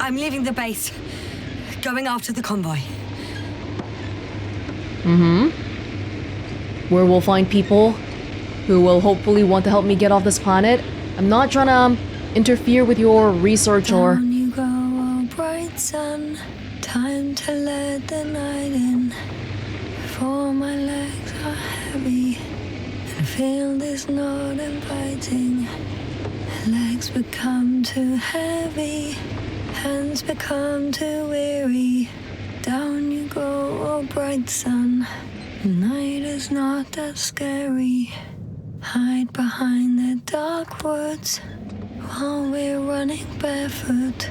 I'm leaving the base. Going after the convoy. Where we'll find people who will hopefully want to help me get off this planet. I'm not trying to interfere with your research or... Down you go, oh bright sun. Time to let the night in. For my legs are heavy. And field is not inviting. Legs become too heavy. Hands become too weary. Down you go, oh bright sun. Night is not that scary. Hide behind the dark woods while we're running barefoot.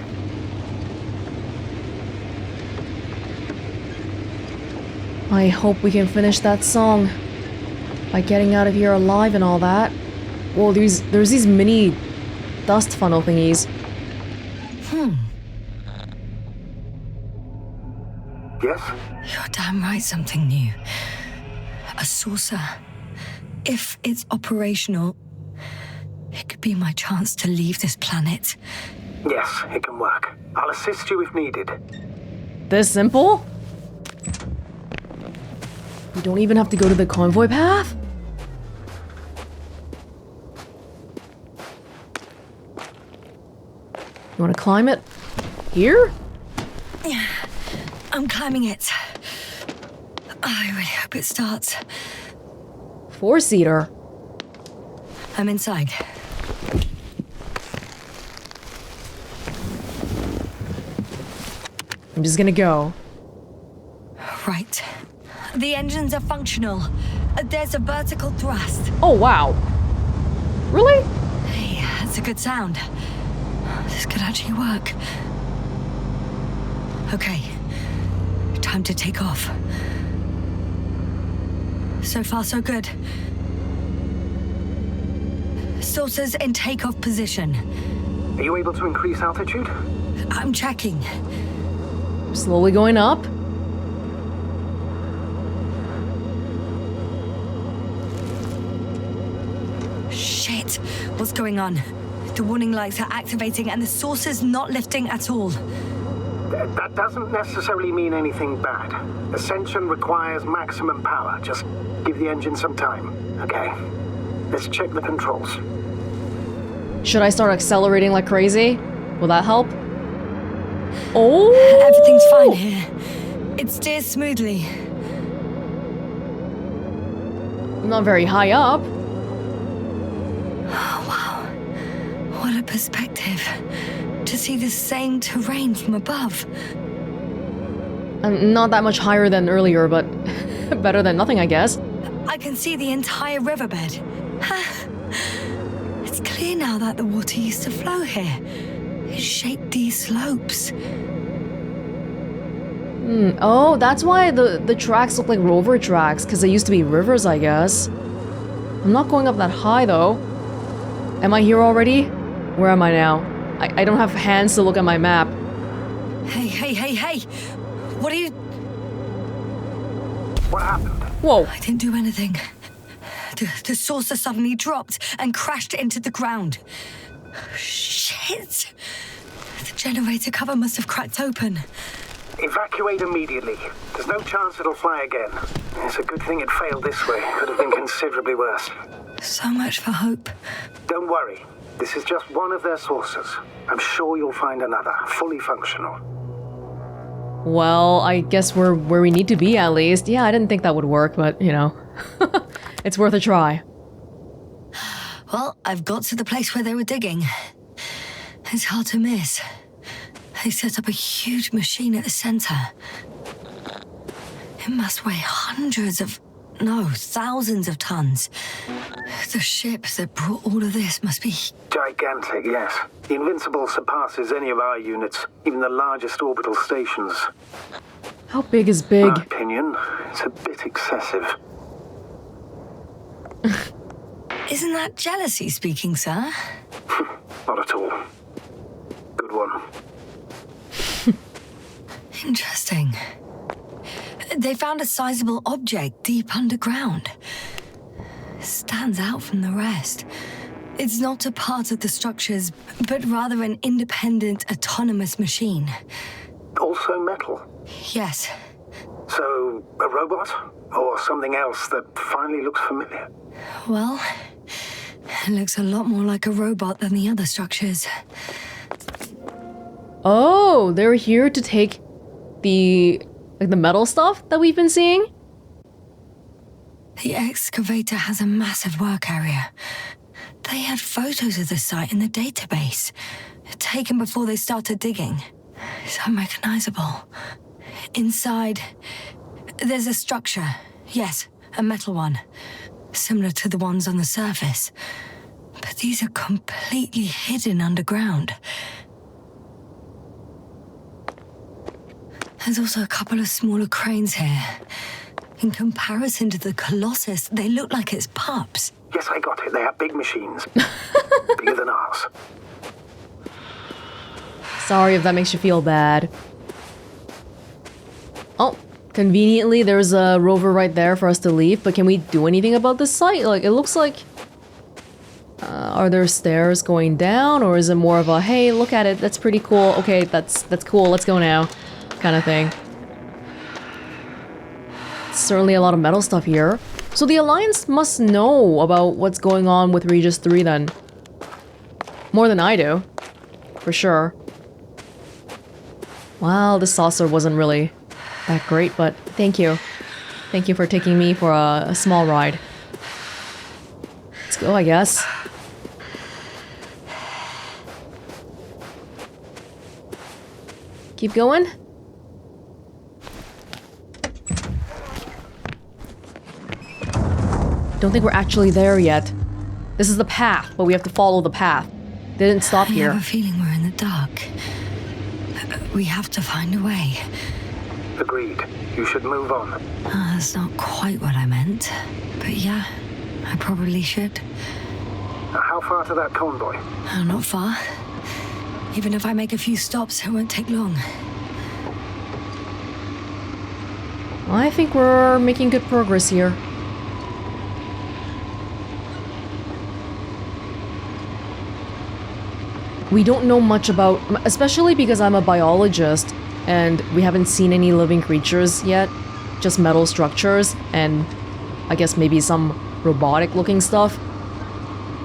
I hope we can finish that song by getting out of here alive and all that. Well, there's these mini dust funnel thingies. Yes? You're damn right, something new. A saucer. If it's operational, it could be my chance to leave this planet. Yes, it can work. I'll assist you if needed. This simple? You don't even have to go to the convoy path? You want to climb it? Here? Yeah, I'm climbing it. I really hope it starts. 4-seater. I'm inside. I'm just gonna go. Right. The engines are functional. There's a vertical thrust. Oh, wow. Really? Hey, that's a good sound. This could actually work. Okay. Time to take off. So far, so good. Saucers in takeoff position. Are you able to increase altitude? I'm checking. Slowly going up. Shit. What's going on? The warning lights are activating and the saucer's not lifting at all. That doesn't necessarily mean anything bad. Ascension requires maximum power. Just give the engine some time, okay? Let's check the controls. Should I start accelerating like crazy? Will that help? Oh! Everything's fine here. It steers smoothly. Not very high up. Oh, wow. What a perspective. To see the same terrain from above. Not that much higher than earlier, but better than nothing, I guess. I can see the entire riverbed. It's clear now that the water used to flow here. It shaped these slopes. Oh, that's why the tracks look like rover tracks, because they used to be rivers, I guess. I'm not going up that high, though. Am I here already? Where am I now? I don't have hands to look at my map. Hey. What are you... What happened? Whoa. I didn't do anything. The saucer suddenly dropped and crashed into the ground. Shit! The generator cover must have cracked open. Evacuate immediately. There's no chance it'll fly again. It's a good thing it failed this way. Could have been considerably worse. So much for hope. Don't worry. This is just one of their saucers. I'm sure you'll find another, fully functional. Well, I guess we're where we need to be, at least. Yeah, I didn't think that would work, but, you know. It's worth a try. Well, I've got to the place where they were digging. It's hard to miss. They set up a huge machine at the center. It must weigh thousands of tons. The ship that brought all of this must be... Gigantic, yes. The Invincible surpasses any of our units, even the largest orbital stations. How big is big? In my opinion, it's a bit excessive. Isn't that jealousy speaking, sir? Not at all. Good one. Interesting. They found a sizable object deep underground. Stands out from the rest. It's not a part of the structures, but rather an independent, autonomous machine. Also metal. Yes. So, a robot? Or something else that finally looks familiar? Well, it looks a lot more like a robot than the other structures. Oh, they're here to take the metal stuff that we've been seeing? The excavator has a massive work area. They had photos of the site in the database, taken before they started digging. It's unrecognizable. Inside, there's a structure. Yes, a metal one. Similar to the ones on the surface. But these are completely hidden underground. There's also a couple of smaller cranes here. In comparison to the Colossus, they look like it's pups. Yes, I got it. They are big machines. Bigger than ours. Sorry if that makes you feel bad. Oh, conveniently there's a rover right there for us to leave, but can we do anything about this site? Like, it looks like... are there stairs going down, or is it more of a, hey, look at it, that's pretty cool, okay, that's cool, let's go now, kind of thing. Certainly a lot of metal stuff here. So the Alliance must know about what's going on with Regis III then. More than I do. For sure. Well, the saucer wasn't really that great, but thank you. Thank you for taking me for a small ride. Let's go, I guess. Keep going. Don't think we're actually there yet. This is the path, but we have to follow the path. They didn't stop here. I have a feeling we're in the dark. We have to find a way. Agreed. You should move on. That's not quite what I meant. But yeah, I probably should. How far to that convoy? Not far. Even if I make a few stops, it won't take long. I think we're making good progress here. We don't know much about, especially because I'm a biologist and we haven't seen any living creatures yet, just metal structures and I guess maybe some robotic looking stuff.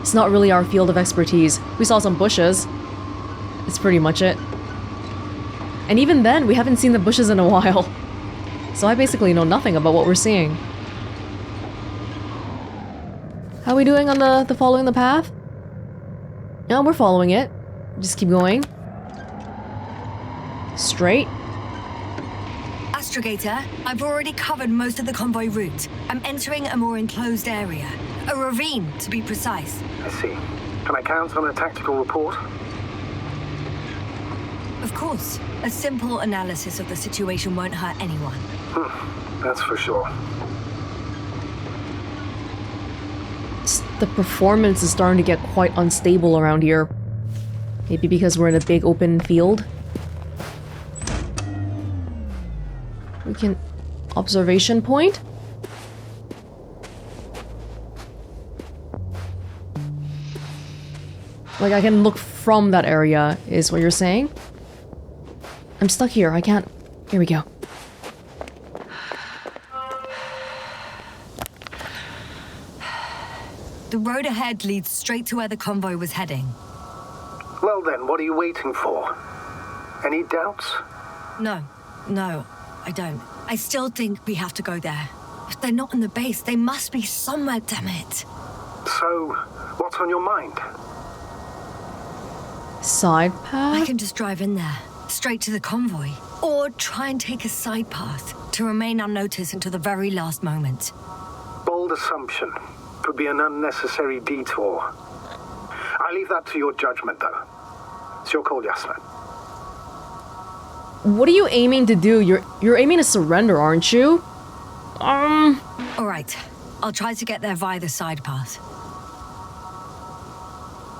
It's not really our field of expertise. We saw some bushes. It's pretty much it. And even then, we haven't seen the bushes in a while. So I basically know nothing about what we're seeing. How are we doing on the following the path? No, we're following it. Just keep going. Straight. Astrogator, I've already covered most of the convoy route. I'm entering a more enclosed area. A ravine, to be precise. I see. Can I count on a tactical report? Of course. A simple analysis of the situation won't hurt anyone. That's for sure. The performance is starting to get quite unstable around here. Maybe because we're in a big open field. We can... observation point? Like I can look from that area, is what you're saying? I'm stuck here, I can't... Here we go. The road ahead leads straight to where the convoy was heading. Well then, what are you waiting for? Any doubts? No, I don't. I still think we have to go there. If they're not in the base, they must be somewhere, damn it. So, what's on your mind? Side I path? can just drive in there, straight to the convoy. Or try and take a side path to remain unnoticed until the very last moment. Bold assumption. Could be an unnecessary detour. I leave that to your judgment, though. It's your call, Yasna. What are you aiming to do? You're aiming to surrender, aren't you? All right. I'll try to get there via the side path.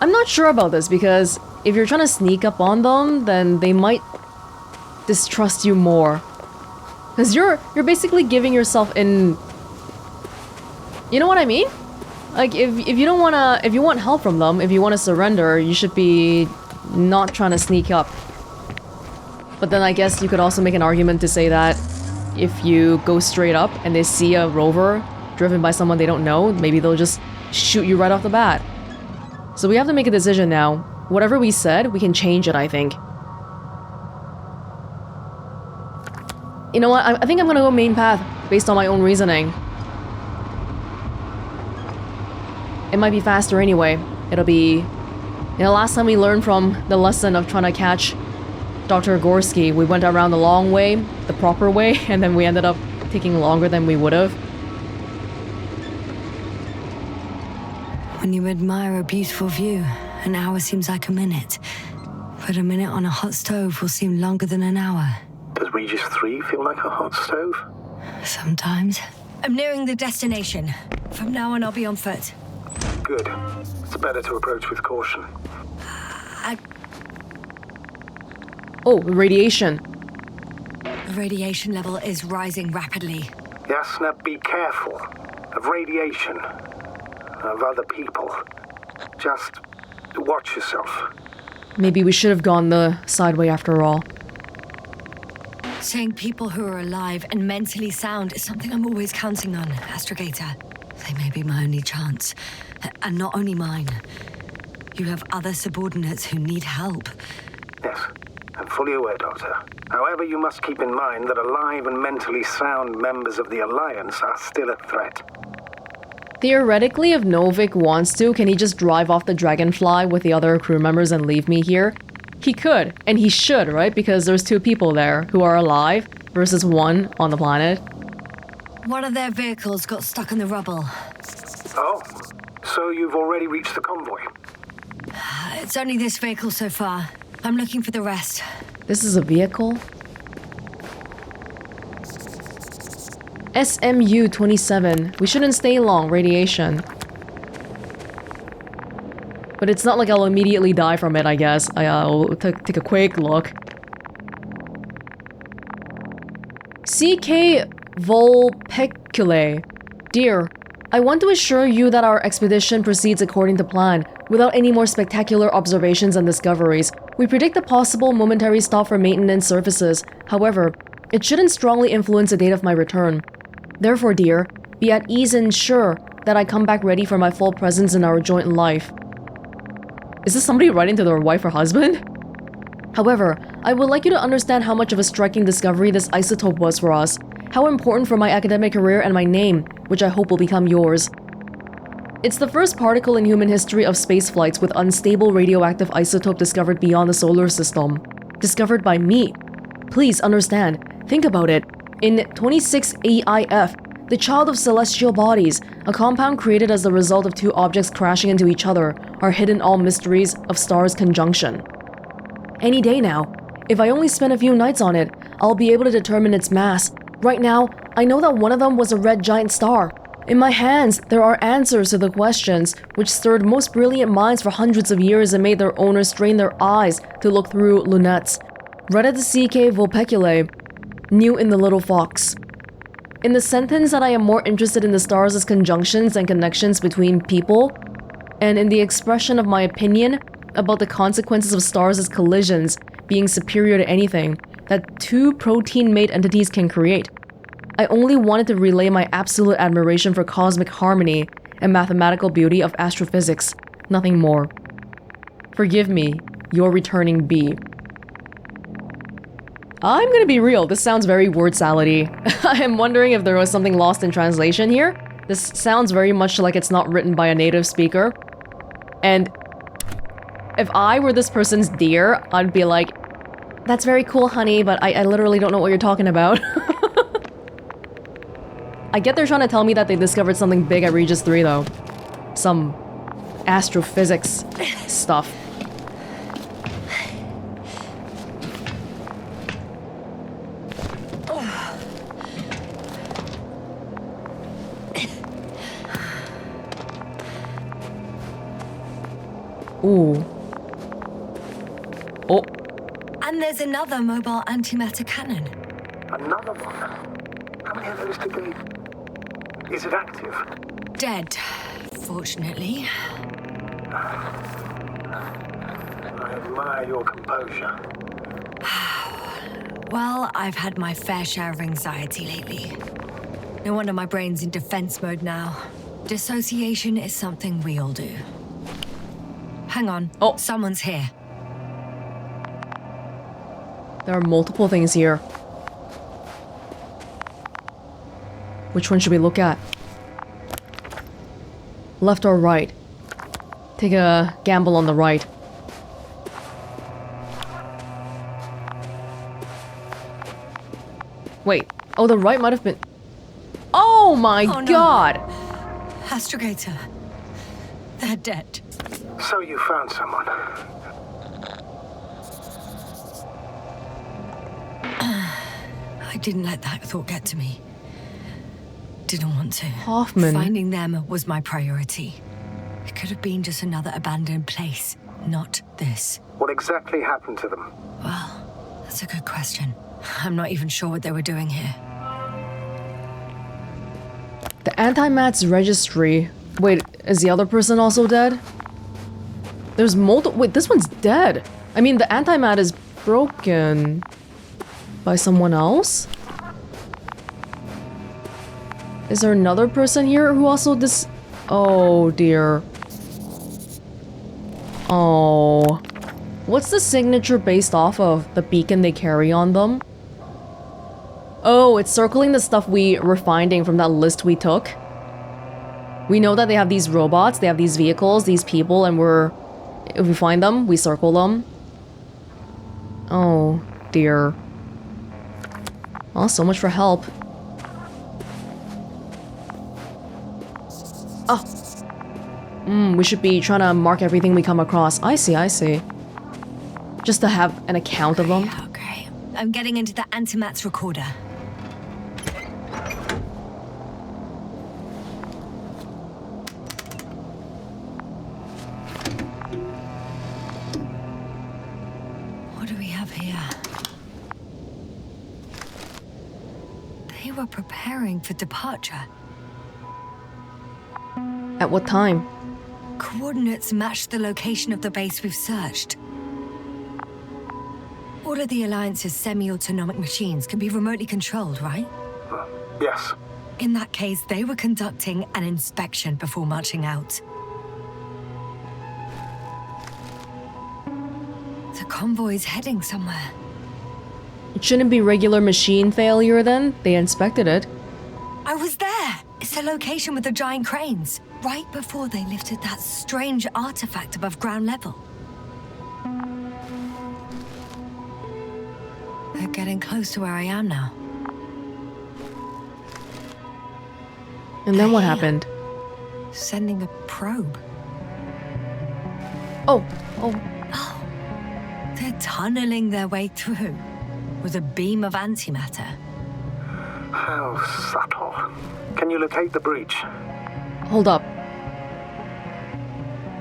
I'm not sure about this because if you're trying to sneak up on them, then they might distrust you more. Because you're basically giving yourself in... You know what I mean? Like, if you don't wanna... If you want help from them, if you want to surrender, you should be not trying to sneak up. But then I guess you could also make an argument to say that if you go straight up and they see a rover driven by someone they don't know, maybe they'll just shoot you right off the bat. So we have to make a decision now. Whatever we said, we can change it, I think. You know what? I think I'm gonna go main path based on my own reasoning. It might be faster anyway. It'll be... You know, last time we learned from the lesson of trying to catch Dr. Gorski, we went around the long way, the proper way, and then we ended up taking longer than we would have. When you admire a beautiful view, an hour seems like a minute. But a minute on a hot stove will seem longer than an hour. Does Regis III feel like a hot stove? Sometimes. I'm nearing the destination. From now on, I'll be on foot. Good. It's better to approach with caution. Oh, radiation. The radiation level is rising rapidly. Yasna, be careful. Of radiation. Of other people. Just watch yourself. Maybe we should have gone the side way after all. Seeing people who are alive and mentally sound is something I'm always counting on, Astrogator. They may be my only chance. And not only mine. You have other subordinates who need help. Yes, I'm fully aware, Doctor. However, you must keep in mind that alive and mentally sound members of the Alliance are still a threat. Theoretically, if Novik wants to, can he just drive off the Dragonfly with the other crew members and leave me here? He could, and he should, right? Because there's 2 people there who are alive versus 1 on the planet. One of their vehicles got stuck in the rubble. Oh, so you've already reached the convoy? It's only this vehicle so far. I'm looking for the rest. This is a vehicle? SMU-27. We shouldn't stay long, radiation. But it's not like I'll immediately die from it, I guess. I'll take a quick look. CK Volpecule. Dear, I want to assure you that our expedition proceeds according to plan, without any more spectacular observations and discoveries. We predict a possible momentary stop for maintenance services. However, it shouldn't strongly influence the date of my return. Therefore, dear, be at ease and sure that I come back ready for my full presence in our joint life. Is this somebody writing to their wife or husband? However, I would like you to understand how much of a striking discovery this isotope was for us, how important for my academic career and my name, which I hope will become yours. It's the first particle in human history of space flights with unstable radioactive isotope discovered beyond the solar system. Discovered by me. Please understand, think about it. In 26 AIF, the child of celestial bodies, a compound created as the result of 2 objects crashing into each other, are hidden all mysteries of stars' conjunction. Any day now, if I only spend a few nights on it, I'll be able to determine its mass. Right now, I know that one of them was a red giant star. In my hands, there are answers to the questions which stirred most brilliant minds for hundreds of years and made their owners strain their eyes to look through lunettes. Read at the CK Volpecule, new in the Little Fox. In the sentence that I am more interested in the stars as conjunctions and connections between people, and in the expression of my opinion about the consequences of stars as collisions being superior to anything that 2 protein-made entities can create. I only wanted to relay my absolute admiration for cosmic harmony and mathematical beauty of astrophysics, nothing more. Forgive me, your returning bee. I'm gonna be real, this sounds very word salady. I am wondering if there was something lost in translation here. This sounds very much like it's not written by a native speaker. And if I were this person's dear, I'd be like, that's very cool, honey, but I literally don't know what you're talking about. I get they're trying to tell me that they discovered something big at Regis III, though. Some astrophysics stuff. Ooh. Oh. And there's another mobile antimatter cannon. Another one? How many of those did they... Is it active? Dead. Unfortunately. I admire your composure. Well, I've had my fair share of anxiety lately. No wonder my brain's in defense mode now. Dissociation is something we all do. Hang on. Oh. Someone's here. There are multiple things here. Which one should we look at? Left or right? Take a gamble on the right. Wait. Oh, the right might have been... Oh my god! Astrogator. They're dead. So you found someone. I didn't let that thought get to me. Didn't want to. Hoffman. Finding them was my priority. It could have been just another abandoned place, not this. What exactly happened to them? Well, that's a good question. I'm not even sure what they were doing here. The antimat's registry. Wait, is the other person also dead? There's multiple. Wait, this one's dead. I mean, the antimat is broken by someone else? Is there another person here who also Oh dear. Oh. What's the signature based off of? The beacon they carry on them? Oh, it's circling the stuff we were finding from that list we took. We know that they have these robots, they have these vehicles, these people, and if we find them, we circle them. Oh, dear. Oh, so much for help. Oh. We should be trying to mark everything we come across. I see. Just to have an account of them. Okay. I'm getting into the antimat's recorder. What do we have here? They were preparing for departure. At what time? Coordinates matched the location of the base we've searched. All of the Alliance's semi-autonomic machines can be remotely controlled, right? Yes. In that case, they were conducting an inspection before marching out. The convoy's heading somewhere. It shouldn't be regular machine failure then. They inspected it. I was there! It's the location with the giant cranes. Right before they lifted that strange artifact above ground level. They're getting close to where I am now. And then what happened? Sending a probe. Oh. They're tunneling their way through with a beam of antimatter. How subtle. Can you locate the breach? Hold up.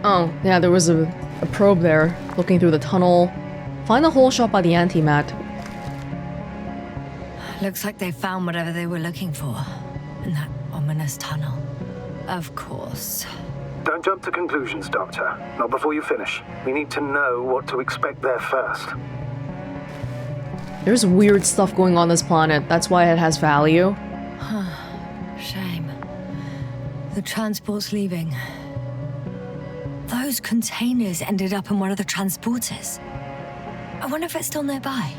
Oh, yeah, there was a probe there, looking through the tunnel. Find the hole shot by the antimat. Looks like they found whatever they were looking for in that ominous tunnel. Of course. Don't jump to conclusions, Doctor. Not before you finish. We need to know what to expect there first. There's weird stuff going on this planet. That's why it has value. Shame. The transport's leaving. Those containers ended up in one of the transporters. I wonder if it's still nearby.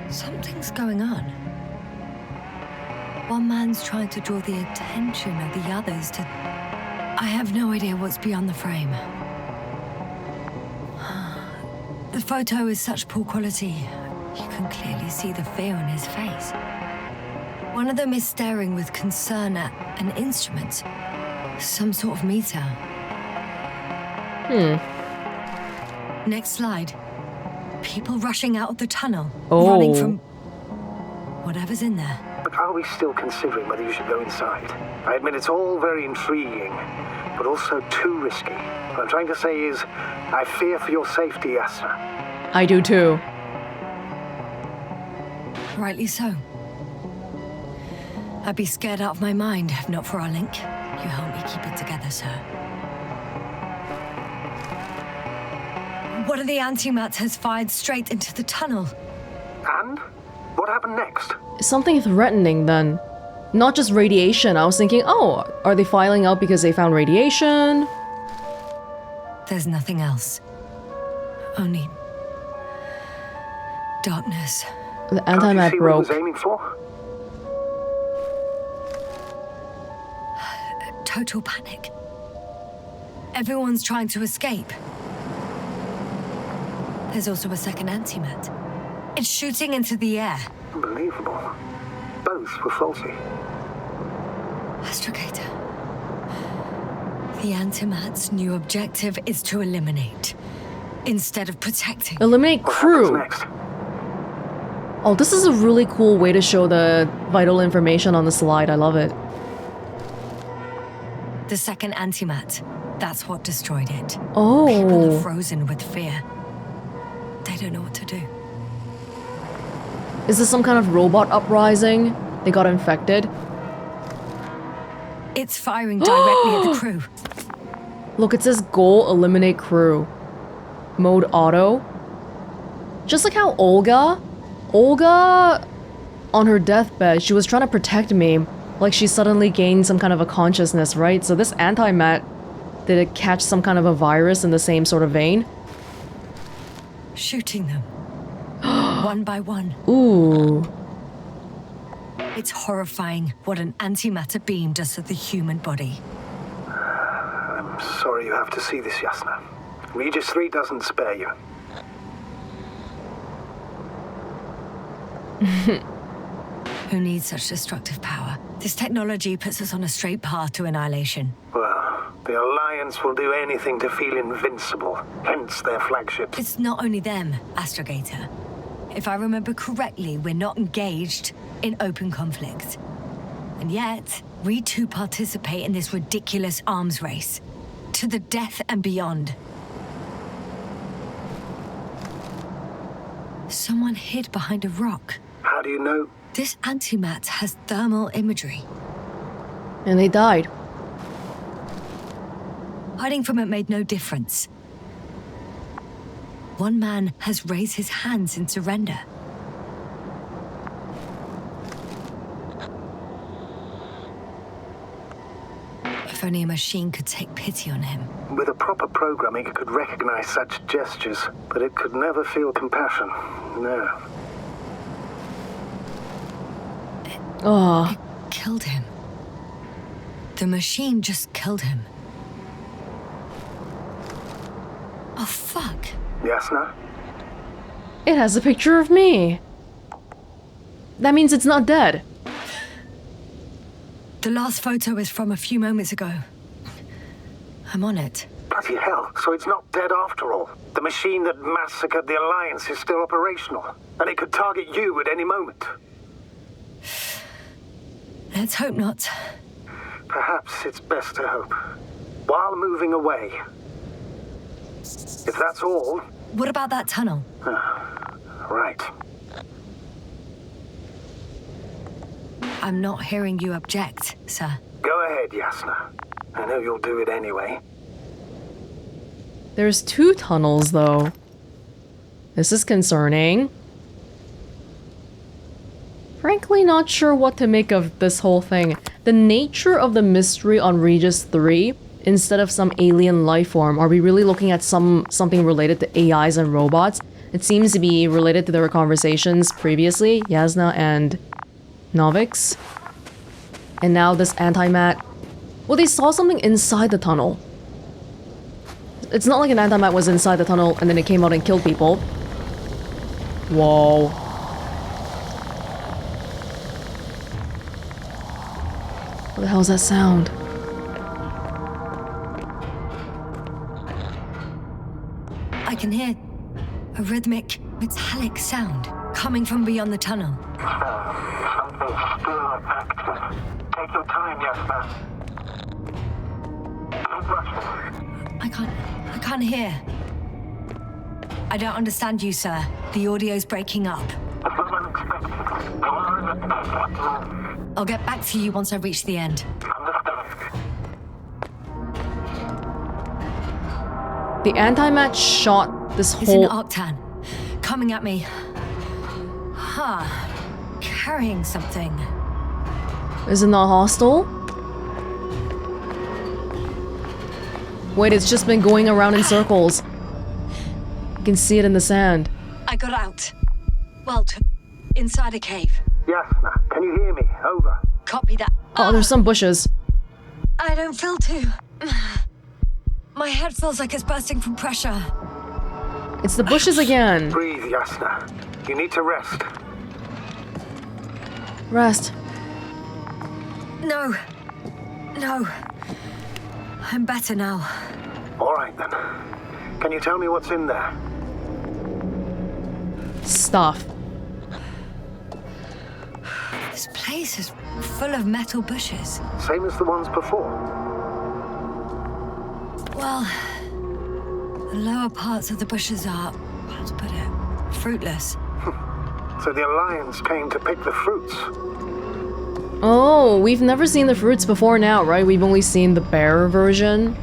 Something's going on. One man's trying to draw the attention of the others to... I have no idea what's beyond the frame. The photo is such poor quality. You can clearly see the fear on his face. One of them is staring with concern at an instrument. Some sort of meter. Next slide. People rushing out of the tunnel. Oh. Running from... whatever's in there. But are we still considering whether you should go inside? I admit it's all very intriguing, but also too risky. What I'm trying to say is, I fear for your safety, Yasna. I do too. Rightly so. I'd be scared out of my mind if not for our link. You help me keep it together, sir. One of the antimats has fired straight into the tunnel. And? What happened next? Something threatening then. Not just radiation. I was thinking, oh, are they filing out because they found radiation? There's nothing else. Only darkness. The antimat broke. What he was aiming for? Total panic. Everyone's trying to escape. There's also a second antimat. It's shooting into the air. Unbelievable. Both were faulty. Astrogator. The antimat's new objective is to eliminate, instead of protecting. Eliminate What crew. happens next? Oh, this is a really cool way to show the vital information on the slide. I love it. The second antimat. That's what destroyed it. People Oh. are frozen with fear. They don't know what to do. Is this some kind of robot uprising? They got infected? It's firing directly at the crew. Look, it says goal eliminate crew. Mode auto. Just like how Olga on her deathbed, she was trying to protect me. Like she suddenly gained some kind of a consciousness, right? So this antimat, did it catch some kind of a virus in the same sort of vein? Shooting them. One by one. Ooh. It's horrifying what an antimatter beam does to the human body. I'm sorry you have to see this, Yasna. Regis III doesn't spare you. Who needs such destructive power? This technology puts us on a straight path to annihilation. Well, the Alliance will do anything to feel invincible, hence their flagship. It's not only them, Astrogator. If I remember correctly, we're not engaged in open conflict. And yet, we too participate in this ridiculous arms race. To the death and beyond. Someone hid behind a rock. How do you know? This antimat has thermal imagery. And they died. Hiding from it made no difference. One man has raised his hands in surrender. If only a machine could take pity on him. With a proper programming, it could recognize such gestures, but it could never feel compassion. No. Oh. It killed him. The machine just killed him. Oh, fuck. Yasna? It has a picture of me. That means it's not dead. The last photo is from a few moments ago. I'm on it. Bloody hell, so it's not dead after all. The machine that massacred the Alliance is still operational, and it could target you at any moment. Let's hope not. Perhaps it's best to hope. While moving away. If that's all... What about that tunnel? Right. I'm not hearing you object, sir. Go ahead, Yasna. I know you'll do it anyway. There's 2 tunnels, though. This is concerning. Frankly, not sure what to make of this whole thing. The nature of the mystery on Regis III, instead of some alien life form, are we really looking at something related to AIs and robots? It seems to be related to their conversations previously, Yasna and Novix. And now this antimat. Well, they saw something inside the tunnel. It's not like an antimat was inside the tunnel and then it came out and killed people. Whoa. What the hell is that sound? I can hear a rhythmic, metallic sound coming from beyond the tunnel. Something's still active. Take your time, Yasna. Don't rush it. I can't hear. I don't understand you, sir. The audio's breaking up. It's not unexpected. You are in a I'll get back to you once I reach the end. The anti-mat shot this It's an whole... octan. Coming at me. Huh. Carrying something. Is it not hostile? Wait, it's just been going around in circles. You can see it in the sand. I got out. Well, inside a cave. Yasna, can you hear me? Over. Copy that. Oh, there's some bushes. I don't feel too... My head feels like it's bursting from pressure. It's the bushes again. Breathe, Yasna. You need to rest. Rest. No. No. I'm better now. All right, then. Can you tell me what's in there? Stuff. This place is full of metal bushes. Same as the ones before. Well, the lower parts of the bushes are, how to put it, fruitless. So the Alliance came to pick the fruits. Oh, we've never seen the fruits before now, right? We've only seen the bear version.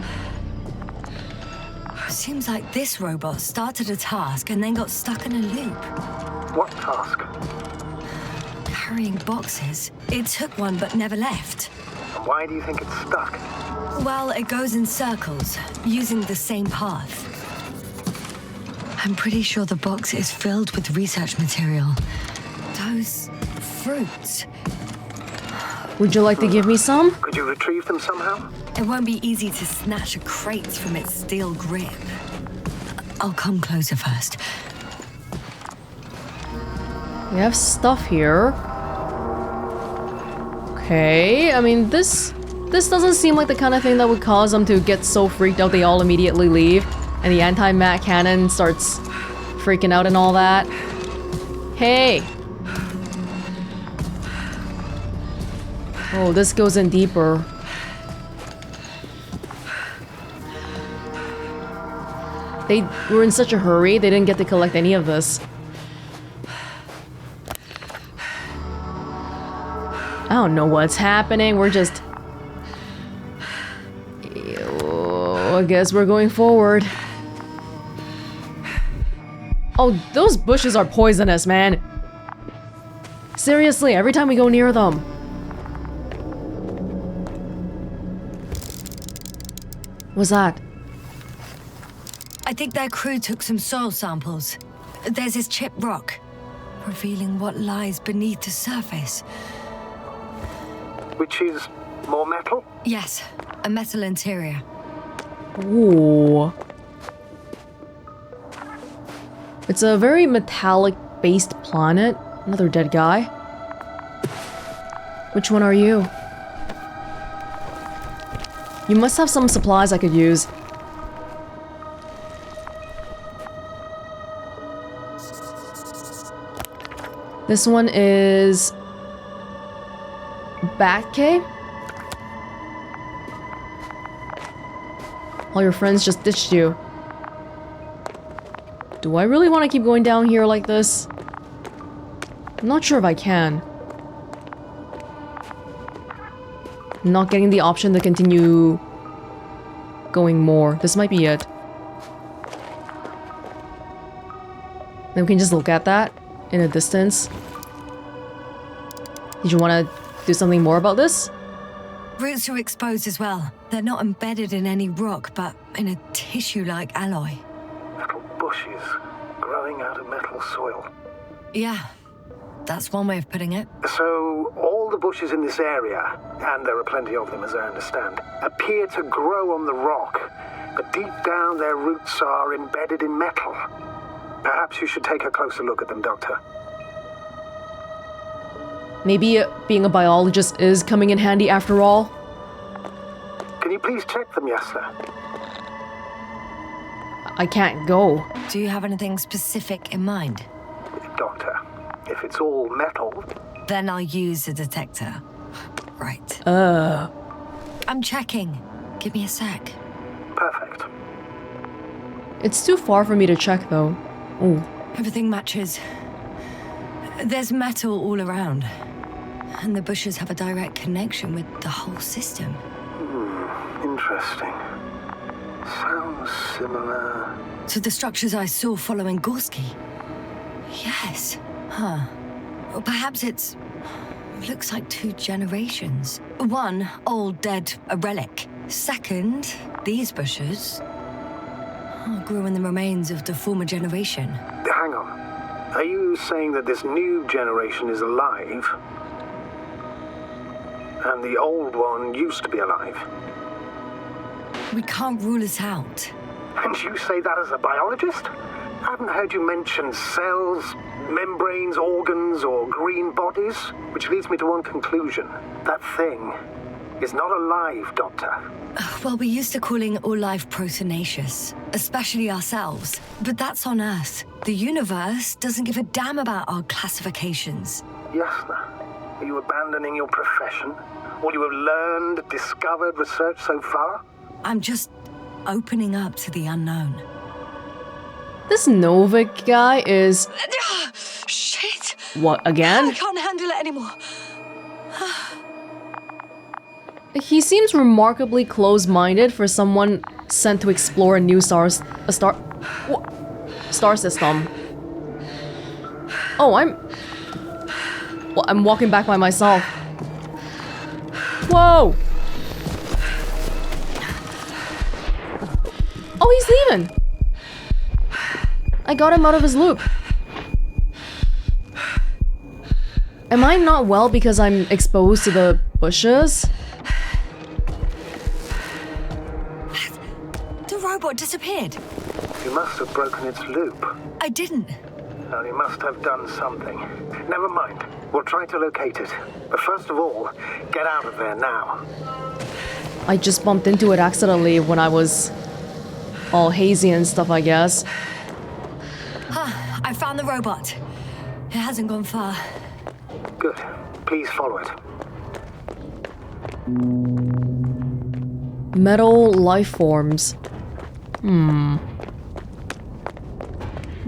Seems like this robot started a task and then got stuck in a loop. What task? Carrying boxes. It took one but never left. And why do you think it's stuck? Well, it goes in circles, using the same path. I'm pretty sure the box is filled with research material. Those fruits. Would you like to give me some? Could you retrieve them somehow? It won't be easy to snatch a crate from its steel grip. I'll come closer first. We have stuff here. Okay, I mean, this doesn't seem like the kind of thing that would cause them to get so freaked out they all immediately leave. And the anti-mat cannon starts freaking out and all that. Hey! Oh, this goes in deeper. They were in such a hurry, they didn't get to collect any of this. I don't know what's happening, we're just... Ew, I guess we're going forward. Oh, those bushes are poisonous, man. Seriously, every time we go near them. What's that? I think their crew took some soil samples. There's this chipped rock, revealing what lies beneath the surface. Which is more metal? Yes, a metal interior. Ooh. It's a very metallic-based planet. Another dead guy. Which one are you? You must have some supplies I could use. This one is... Batcave? All your friends just ditched you. Do I really want to keep going down here like this? I'm not sure if I can. I'm not getting the option to continue going more. This might be it. Then we can just look at that in a distance. Did you want to do something more about this? Roots are exposed as well. They're not embedded in any rock, but in a tissue-like alloy. Little bushes growing out of metal soil. Yeah, that's one way of putting it. So, all the bushes in this area, and there are plenty of them as I understand, appear to grow on the rock, but deep down their roots are embedded in metal. Perhaps you should take a closer look at them, Doctor. Maybe being a biologist is coming in handy after all? Can you please check them, Yasna? I can't go. Do you have anything specific in mind? Doctor, if it's all metal... Then I'll use a detector. Right. I'm checking. Give me a sec. Perfect. It's too far for me to check, though. Ooh. Everything matches. There's metal all around. And the bushes have a direct connection with the whole system. Interesting. Sounds similar... To the structures I saw following Gorski. Yes. Huh. Or perhaps it's... looks like 2 generations. One, old, dead, a relic. Second, these bushes grew in the remains of the former generation. Hang on. Are you saying that this new generation is alive? And the old one used to be alive? We can't rule it out. And you say that as a biologist? I haven't heard you mention cells, membranes, organs, or green bodies, which leads me to one conclusion. That thing is not alive, Doctor. Well, we used to calling all life proteinaceous, especially ourselves. But that's on Earth. The universe doesn't give a damn about our classifications. Yasna, are you abandoning your profession? All you have learned, discovered, researched so far? I'm just opening up to the unknown. This Novik guy is... Shit! What, again? I can't handle it anymore. He seems remarkably close-minded for someone sent to explore a new star system. Oh, I'm walking back by myself. Whoa! Oh, he's leaving! I got him out of his loop. Am I not well because I'm exposed to the bushes? The robot disappeared. You must have broken its loop. I didn't. Well, you must have done something. Never mind. We'll try to locate it. But first of all, get out of there now. I just bumped into it accidentally when I was all hazy and stuff, I guess. I found the robot. It hasn't gone far. Good. Please follow it. Metal life forms.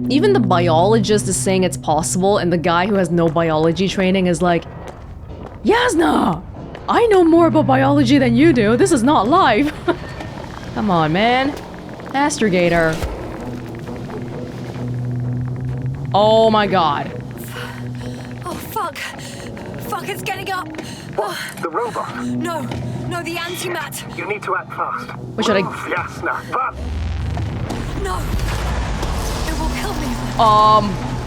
Even the biologist is saying it's possible, and the guy who has no biology training is like, Yasna! I know more about biology than you do. This is not life. Come on, man. Astrogator. Oh my god. Oh, fuck. Fuck, it's getting up. What? The robot? No, the antimat. You need to act fast. What should I... Yasna, run! No. It will kill me.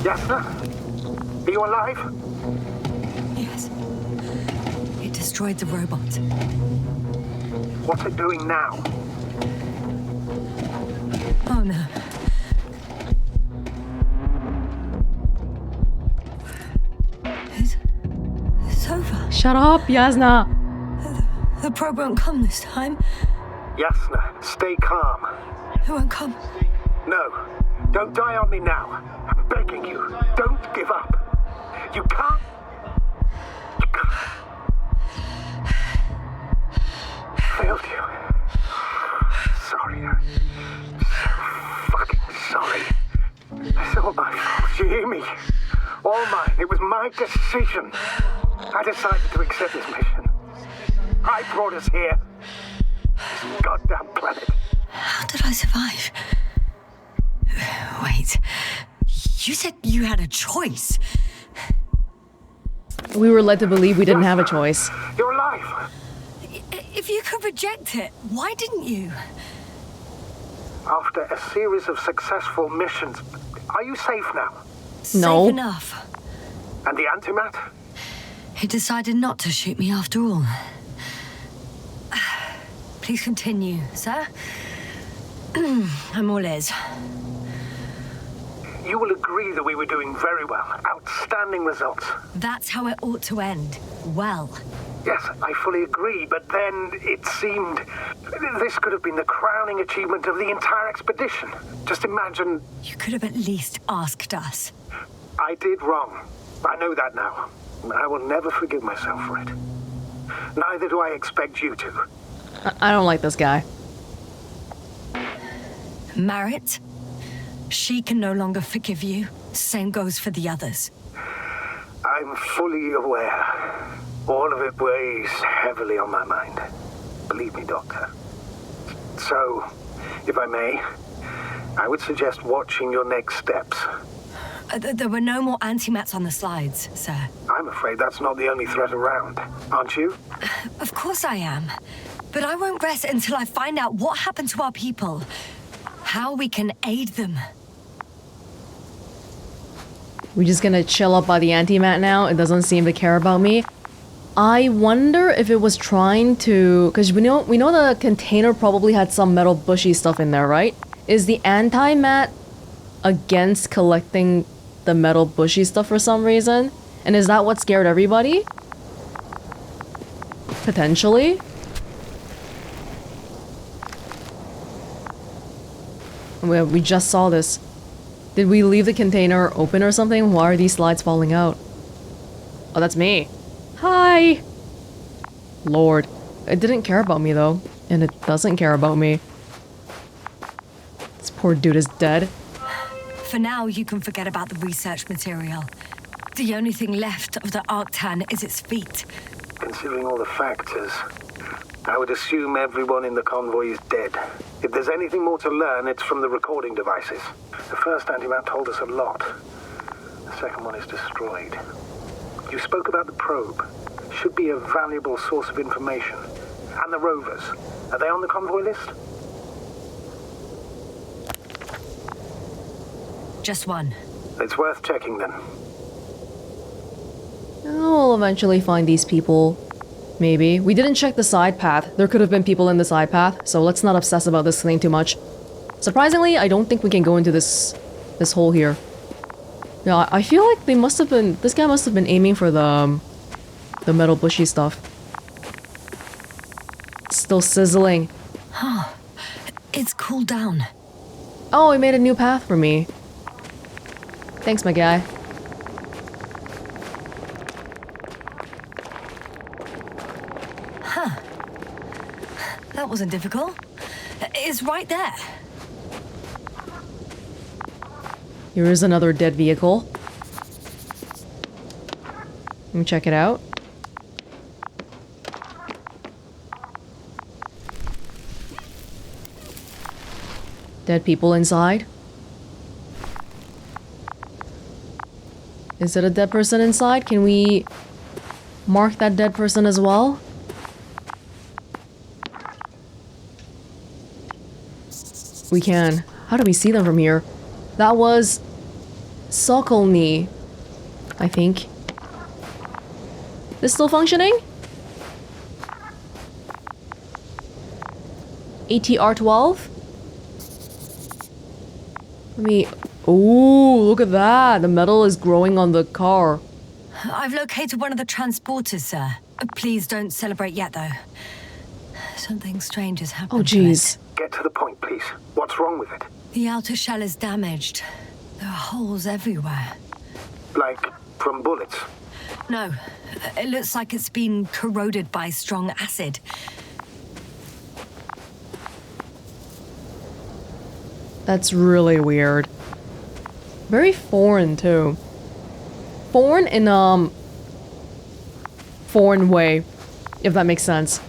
Yasna? Are you alive? Yes. It destroyed the robot. What's it doing now? Oh, no. It's over. Shut up, Yasna. The probe won't come this time. Yasna, stay calm. It won't come. No, don't die on me now. I'm begging you, don't give up. You can't. Failed you. Sorry. I'm so fucking sorry. It's all my fault. You hear me? All mine. It was my decision. I decided to accept this mission. I brought us here. This goddamn planet. How did I survive? Wait. You said you had a choice. We were led to believe we didn't have a choice. You're alive. If you could reject it, why didn't you? After a series of successful missions, are you safe now? No. Safe enough. And the antimat? He decided not to shoot me after all. Please continue, sir. I'm all ears. You will agree that we were doing very well. Outstanding results. That's how it ought to end. Well. Yes, I fully agree, but then it seemed this could have been the crowning achievement of the entire expedition. Just imagine... You could have at least asked us. I did wrong. I know that now. I will never forgive myself for it. Neither do I expect you to. I don't like this guy. Marit? She can no longer forgive you. Same goes for the others. I'm fully aware. All of it weighs heavily on my mind. Believe me, Doctor. So, if I may, I would suggest watching your next steps. There were no more antimats on the slides, sir. I'm afraid that's not the only threat around, aren't you? Of course I am. But I won't rest until I find out what happened to our people. How we can aid them. We're just gonna chill up by the antimat now. It doesn't seem to care about me. I wonder if it was trying to... Because we know the container probably had some metal bushy stuff in there, right? Is the antimat against collecting the metal bushy stuff for some reason? And is that what scared everybody? Potentially? We just saw this. Did we leave the container open or something? Why are these slides falling out? Oh, that's me. Hi! Lord. It didn't care about me though. And it doesn't care about me. This poor dude is dead. For now, you can forget about the research material. The only thing left of the Arctan is its feet. Considering all the factors, I would assume everyone in the convoy is dead. If there's anything more to learn, it's from the recording devices. The first antimat told us a lot. The second one is destroyed. You spoke about the probe. Should be a valuable source of information. And the rovers. Are they on the convoy list? Just one. It's worth checking then. We'll eventually find these people. Maybe. We didn't check the side path. There could have been people in the side path, so let's not obsess about this thing too much. Surprisingly, I don't think we can go into this hole here. Yeah, I feel like this guy must have been aiming for the metal bushy stuff. It's still sizzling. Huh. It's cooled down. Oh, he made a new path for me. Thanks, my guy. Huh. That wasn't difficult. It's right there. Here is another dead vehicle. Let me check it out. Dead people inside. Is it a dead person inside? Can we mark that dead person as well? We can. How do we see them from here? That was Sokolny, I think. This still functioning? ATR-12? Let me... Ooh, look at that. The metal is growing on the car. I've located one of the transporters, sir. Please don't celebrate yet, though. Something strange has happened. Oh, jeez. Get to the point, please. What's wrong with it? The outer shell is damaged. There are holes everywhere. Like from bullets? No, it looks like it's been corroded by strong acid. That's really weird. Very foreign, too. Foreign in, foreign way, if that makes sense.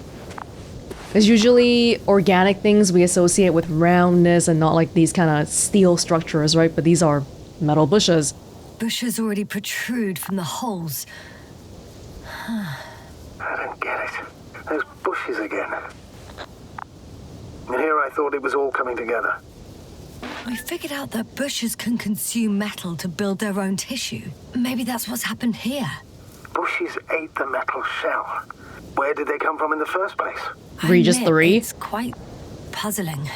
Because usually organic things we associate with roundness and not like these kind of steel structures, right? But these are metal bushes. Bushes already protrude from the holes. I don't get it. Those bushes again. And here I thought it was all coming together. We figured out that bushes can consume metal to build their own tissue. Maybe that's what's happened here. Bushes ate the metal shell. Where did they come from in the first place? Regis I admit, III? It's quite puzzling.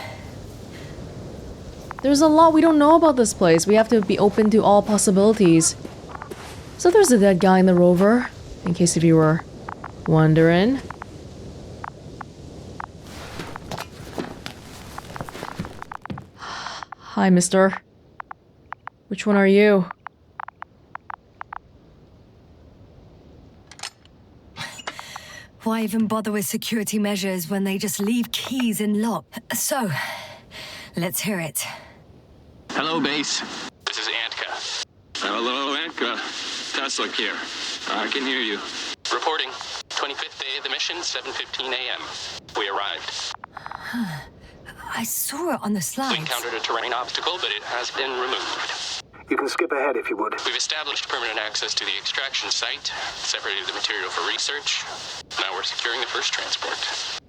There's a lot we don't know about this place. We have to be open to all possibilities. So there's a dead guy in the rover, in case if you were wondering. Hi, mister. Which one are you? Why even bother with security measures when they just leave keys in lock? So, let's hear it. Hello, base. This is Antka. Hello, Antka. Tesla here. I can hear you. Reporting. 25th day of the mission, 7:15 a.m. We arrived. I saw it on the We slides. encountered a terrain obstacle, but it has been removed. You can skip ahead if you would. We've established permanent access to the extraction site, separated the material for research. Now we're securing the first transport.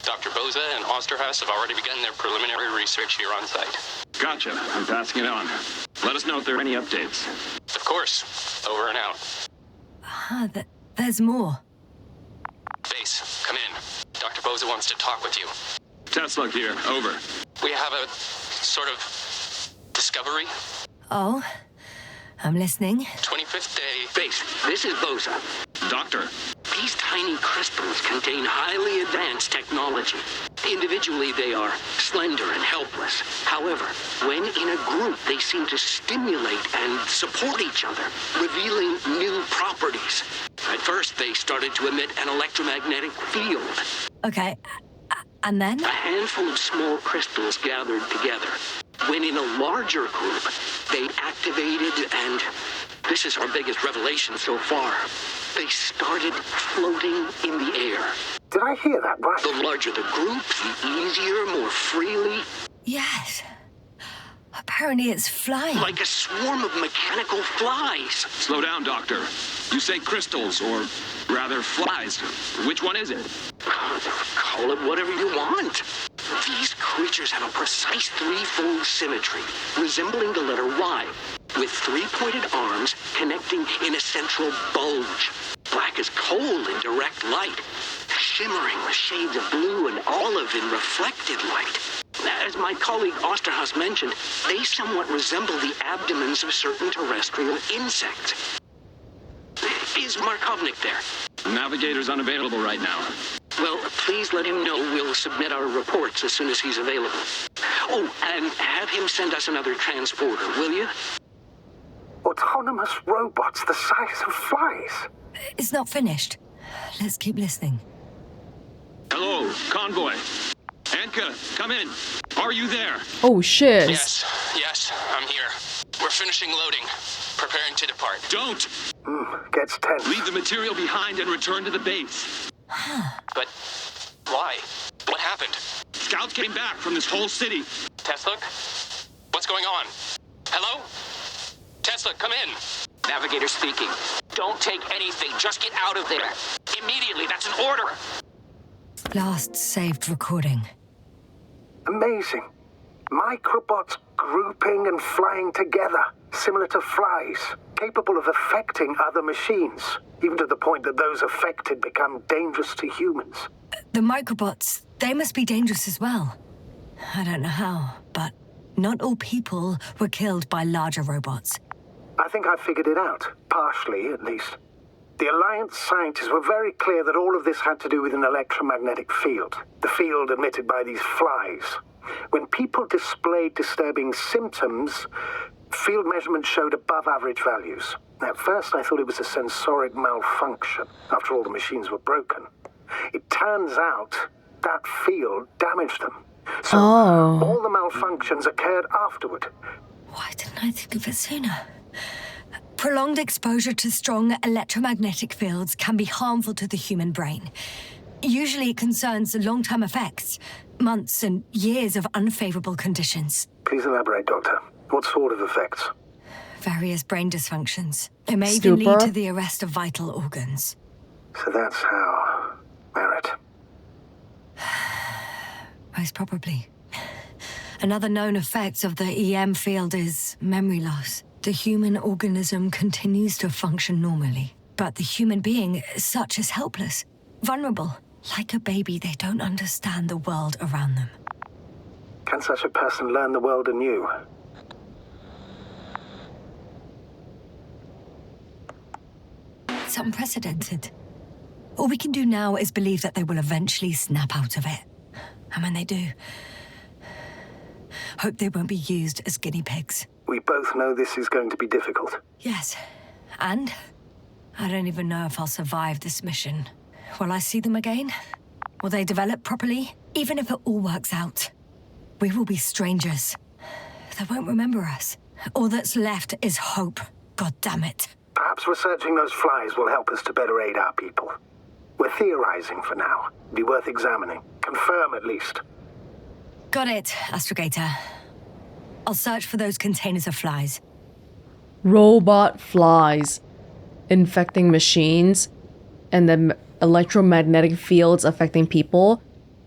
Dr. Boza and Osterhaus have already begun their preliminary research here on site. Gotcha. I'm passing it on. Let us know if there are any updates. Of course. Over and out. There's more. Base, come in. Dr. Boza wants to talk with you. Tesla here. Over. We have a sort of discovery. Oh, I'm listening. 25th day. Base, this is Boza. Doctor. These tiny crystals contain highly advanced technology. Individually, they are slender and helpless. However, when in a group, they seem to stimulate and support each other, revealing new properties. At first, they started to emit an electromagnetic field. Okay, and then? A handful of small crystals gathered together. When in a larger group, they activated and... this is our biggest revelation so far. They started floating in the air. Did I hear that right? The larger the group, the easier, more freely. Yes. Apparently it's flying. Like a swarm of mechanical flies. Slow down, Doctor. You say crystals, or rather flies. Which one is it? Call it whatever you want. These creatures have a precise threefold symmetry, resembling the letter Y, with three-pointed arms connecting in a central bulge. Black as coal in direct light, shimmering with shades of blue and olive in reflected light. As my colleague Osterhaus mentioned, they somewhat resemble the abdomens of certain terrestrial insects. Is Markovnik there? Navigator's unavailable right now. Well, please let him know we'll submit our reports as soon as he's available. Oh, and have him send us another transporter, will you? Autonomous robots the size of flies. It's not finished. Let's keep listening. Hello, convoy. Anka, come in. Are you there? Oh shit. Yes, I'm here. We're finishing loading. Preparing to depart. Don't! Gets tense. Leave the material behind and return to the base. But why? What happened? Scouts came back from this whole city. Tesla? What's going on? Hello? Tesla, come in. Navigator speaking. Don't take anything. Just get out of there. Immediately. That's an order. Last saved recording. Amazing. Microbots grouping and flying together, similar to flies, capable of affecting other machines, even to the point that those affected become dangerous to humans. The microbots, they must be dangerous as well. I don't know how, but not all people were killed by larger robots. I think I figured it out, partially at least. The Alliance scientists were very clear that all of this had to do with an electromagnetic field, the field emitted by these flies. When people displayed disturbing symptoms, field measurements showed above average values. At first, I thought it was a sensoric malfunction. After all, the machines were broken. It turns out that field damaged them. So all the malfunctions occurred afterward. Why didn't I think of it sooner? Prolonged exposure to strong electromagnetic fields can be harmful to the human brain. Usually it concerns long-term effects, months and years of unfavorable conditions. Please elaborate, Doctor. What sort of effects? Various brain dysfunctions. It may even lead to the arrest of vital organs. So that's how... Merit. Most probably. Another known effect of the EM field is memory loss. The human organism continues to function normally, but the human being as such is helpless, vulnerable. Like a baby, they don't understand the world around them. Can such a person learn the world anew? It's unprecedented. All we can do now is believe that they will eventually snap out of it. And when they do, hope they won't be used as guinea pigs. We both know this is going to be difficult. Yes, and I don't even know if I'll survive this mission. Will I see them again? Will they develop properly? Even if it all works out, we will be strangers. They won't remember us. All that's left is hope. God damn it. Perhaps researching those flies will help us to better aid our people. We're theorizing for now. Be worth examining. Confirm at least. Got it, Astrogator. I'll search for those containers of flies. Robot flies infecting machines and the electromagnetic fields affecting people.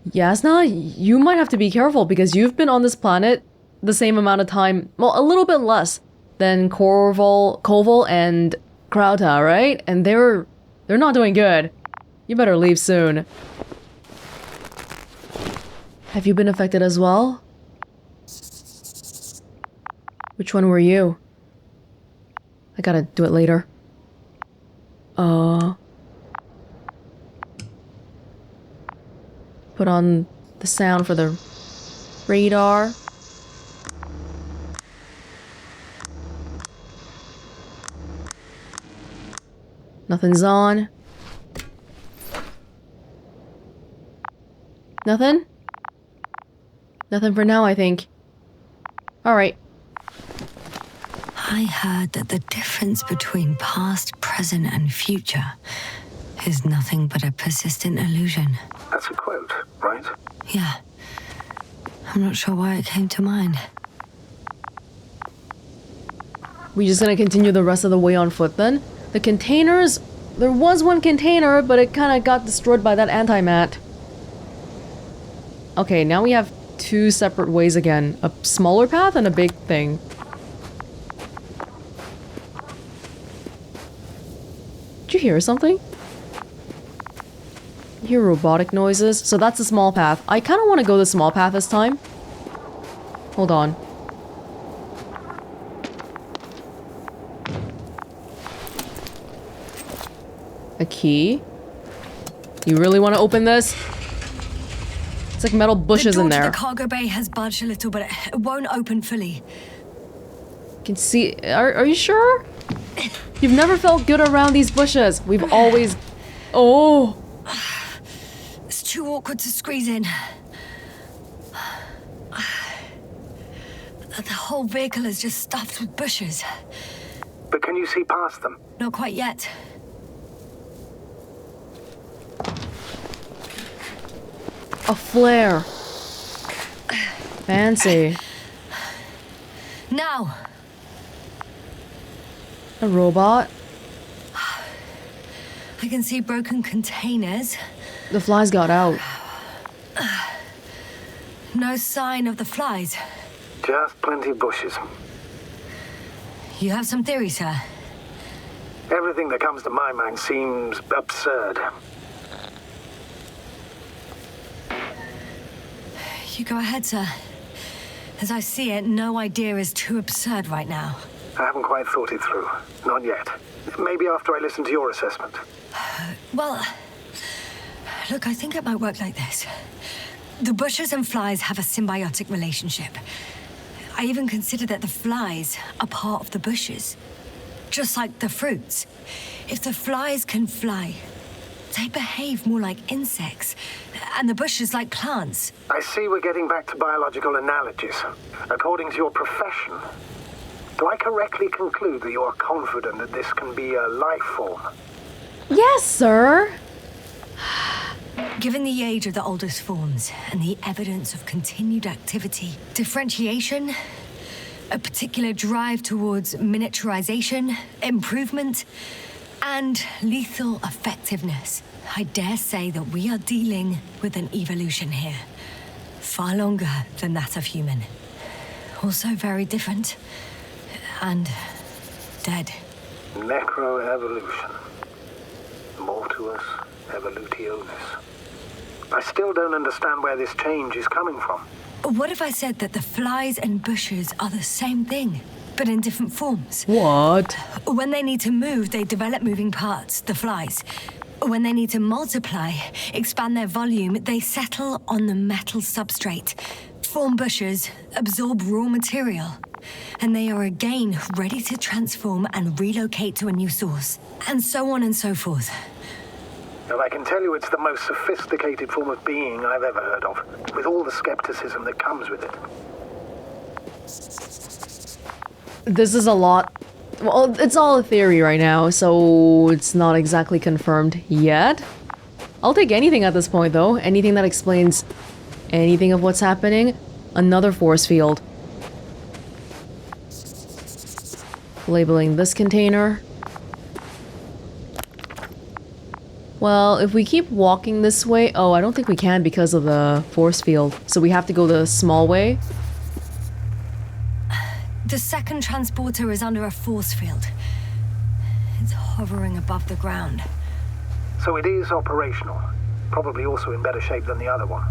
Yasna, you might have to be careful because you've been on this planet the same amount of time, well, a little bit less than Koval and Krauta, right? And they're not doing good. You better leave soon. Have you been affected as well? Which one were you? I gotta do it later. Put on the sound for the radar. Nothing's on. Nothing? Nothing for now, I think. Alright. I heard that the difference between past, present, and future is nothing but a persistent illusion. That's a quote, right? Yeah. I'm not sure why it came to mind. We're just gonna continue the rest of the way on foot then. The containers... There was one container, but it kinda got destroyed by that antimat. Okay, now we have two separate ways again. A smaller path and a big thing. Did you hear something? You hear robotic noises? So that's a small path. I kinda wanna go the small path this time. Hold on. A key? You really want to open this? It's like metal bushes in there. The door to the cargo bay has budged a little, but it won't open fully. You can see... Are you sure? You've never felt good around these bushes. We've always... Oh! It's too awkward to squeeze in. The whole vehicle is just stuffed with bushes. But can you see past them? Not quite yet. A flare. Fancy. Now! A robot. I can see broken containers. The flies got out. No sign of the flies. Just plenty of bushes. You have some theory, sir? Everything that comes to my mind seems absurd. You go ahead, sir. As I see it, no idea is too absurd right now. I haven't quite thought it through. Not yet. Maybe after I listen to your assessment. Well, look, I think it might work like this. The bushes and flies have a symbiotic relationship. I even consider that the flies are part of the bushes. Just like the fruits. If the flies can fly, they behave more like insects, and the bushes like plants. I see we're getting back to biological analogies. According to your profession, do I correctly conclude that you are confident that this can be a life form? Yes, sir. Given the age of the oldest forms and the evidence of continued activity, differentiation, a particular drive towards miniaturization, improvement, and lethal effectiveness, I dare say that we are dealing with an evolution here. Far longer than that of human. Also very different. And dead. Necroevolution. Mortuus evolutionis. I still don't understand where this change is coming from. What if I said that the flies and bushes are the same thing, but in different forms? What? When they need to move, they develop moving parts, the flies. When they need to multiply, expand their volume, they settle on the metal substrate, form bushes, absorb raw material. And they are again ready to transform and relocate to a new source. And so on and so forth. Well, I can tell you it's the most sophisticated form of being I've ever heard of, with all the skepticism that comes with it. This is a lot. Well, it's all a theory right now, so it's not exactly confirmed yet. I'll take anything at this point, though. Anything that explains anything of what's happening. Another force field. Labeling this container. Well, if we keep walking this way... Oh, I don't think we can because of the force field. So we have to go the small way. The second transporter is under a force field. It's hovering above the ground. So it is operational. Probably also in better shape than the other one.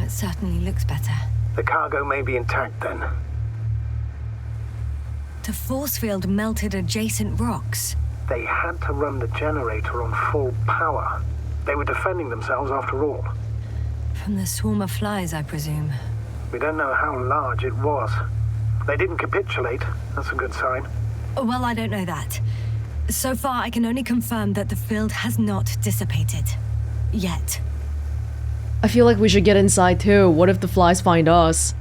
It certainly looks better. The cargo may be intact then. The force field melted adjacent rocks. They had to run the generator on full power. They were defending themselves after all. From the swarm of flies, I presume. We don't know how large it was. They didn't capitulate. That's a good sign. Well, I don't know that. So far, I can only confirm that the field has not dissipated. Yet. I feel like we should get inside too. What if the flies find us?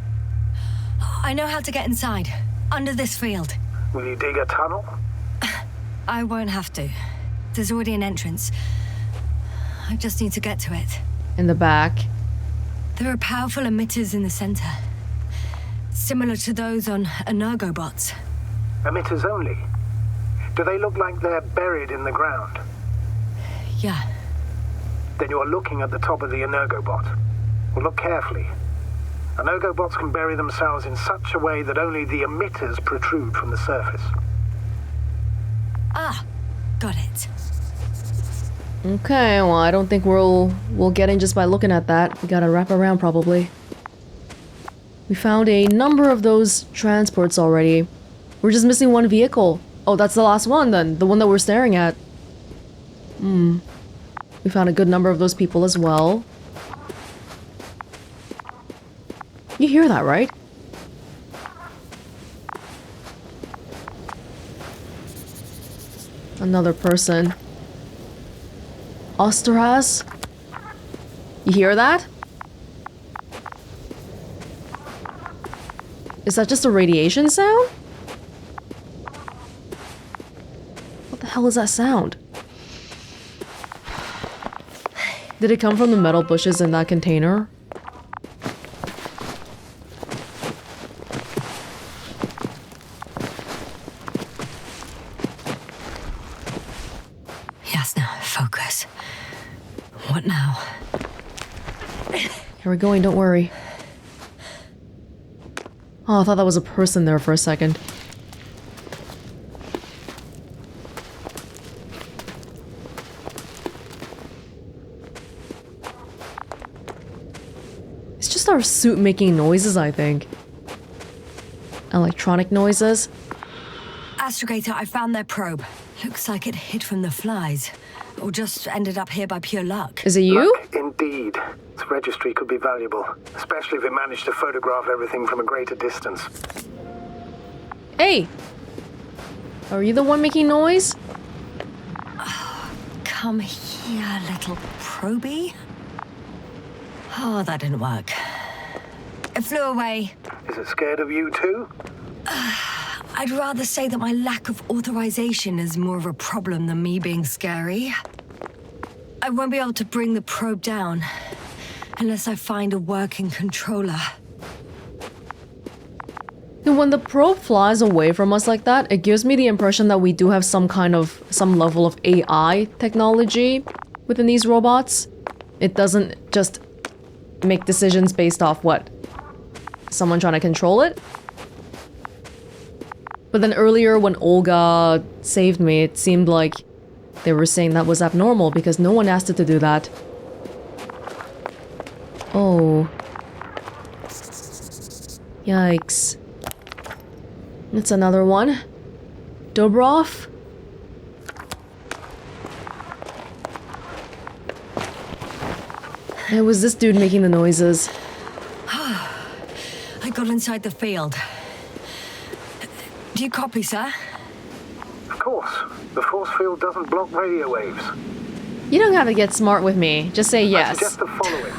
I know how to get inside. Under this field. Will you dig a tunnel? I won't have to. There's already an entrance. I just need to get to it. In the back. There are powerful emitters in the center. Similar to those on energobots. Emitters only? Do they look like they're buried in the ground? Yeah. Then you're looking at the top of the energobot. Well, look carefully. Energobots can bury themselves in such a way that only the emitters protrude from the surface. Ah, got it. Okay, well, I don't think we'll get in just by looking at that. We gotta wrap around, probably. We found a number of those transports already. We're just missing one vehicle. Oh, that's the last one, then. The one that we're staring at. We found a good number of those people as well. You hear that, right? Another person. Osterhas? You hear that? Is that just a radiation sound? What the hell is that sound? Did it come from the metal bushes in that container? Yasna, focus. What now? Here we're going, don't worry. Oh, I thought that was a person there for a second. It's just our suit making noises, I think. Electronic noises. Astrogator, I found their probe. Looks like it hid from the flies. Or just ended up here by pure luck. Is it you? Luck, indeed. This registry could be valuable, especially if it managed to photograph everything from a greater distance. Hey! Are you the one making noise? Come here, little probie. Oh, that didn't work. It flew away. Is it scared of you too? I'd rather say that my lack of authorization is more of a problem than me being scary. I won't be able to bring the probe down unless I find a working controller. When the probe flies away from us like that, it gives me the impression that we do have some level of AI technology within these robots. It doesn't just make decisions based off what? Someone trying to control it? But then earlier when Olga saved me, it seemed like they were saying that was abnormal because no one asked it to do that. Oh. Yikes. It's another one. Dobrov? It was this dude making the noises. I got inside the field. Do you copy, sir? Of course. The force field doesn't block radio waves. You don't have to get smart with me. Just say I yes. suggest the following.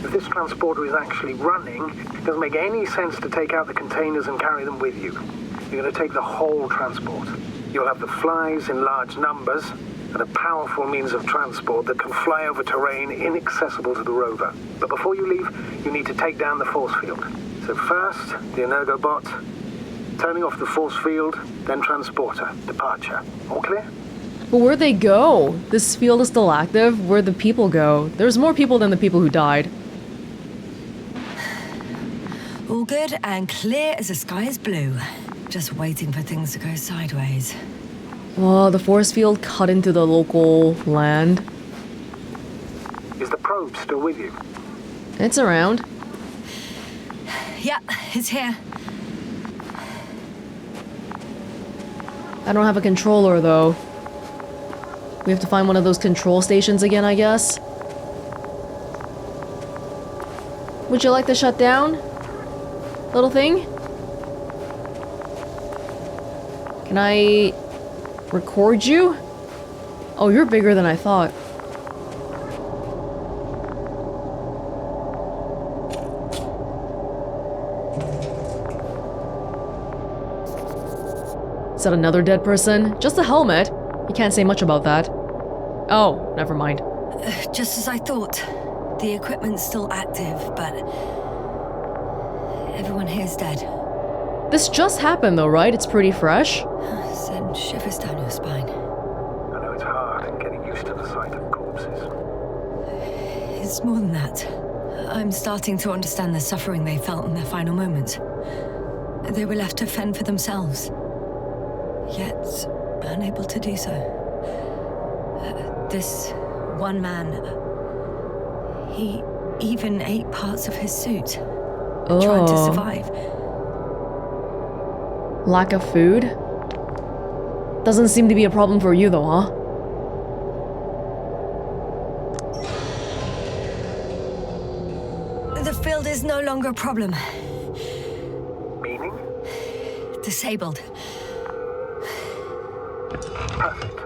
If this transporter is actually running, it doesn't make any sense to take out the containers and carry them with you. You're going to take the whole transport. You'll have the flies in large numbers, and and a powerful means of transport that can fly over terrain inaccessible to the rover. But before you leave, you need to take down the force field. So first, the Energobot, turning off the force field, then transporter, departure. All clear? But where'd they go? This field is still active. Where'd the people go? There's more people than the people who died. All good and clear as the sky is blue. Just waiting for things to go sideways. Well, the force field cut into the local land. Is the probe still with you? It's around. Yep, it's here. I don't have a controller, though. We have to find one of those control stations again, I guess. Would you like to shut down? Little thing? Can I record you? Oh, you're bigger than I thought. Is that another dead person? Just a helmet. You can't say much about that. Oh, never mind. Just as I thought. The equipment's still active, but everyone here's dead. This just happened though, right? It's pretty fresh. Send shivers down your spine. I know it's hard getting used to the sight of corpses. It's more than that. I'm starting to understand the suffering they felt in their final moments. They were left to fend for themselves, yet unable to do so. This one man, he even ate parts of his suit, trying to survive. Lack of food? Doesn't seem to be a problem for you though, huh? The field is no longer a problem. Meaning? Disabled. Perfect.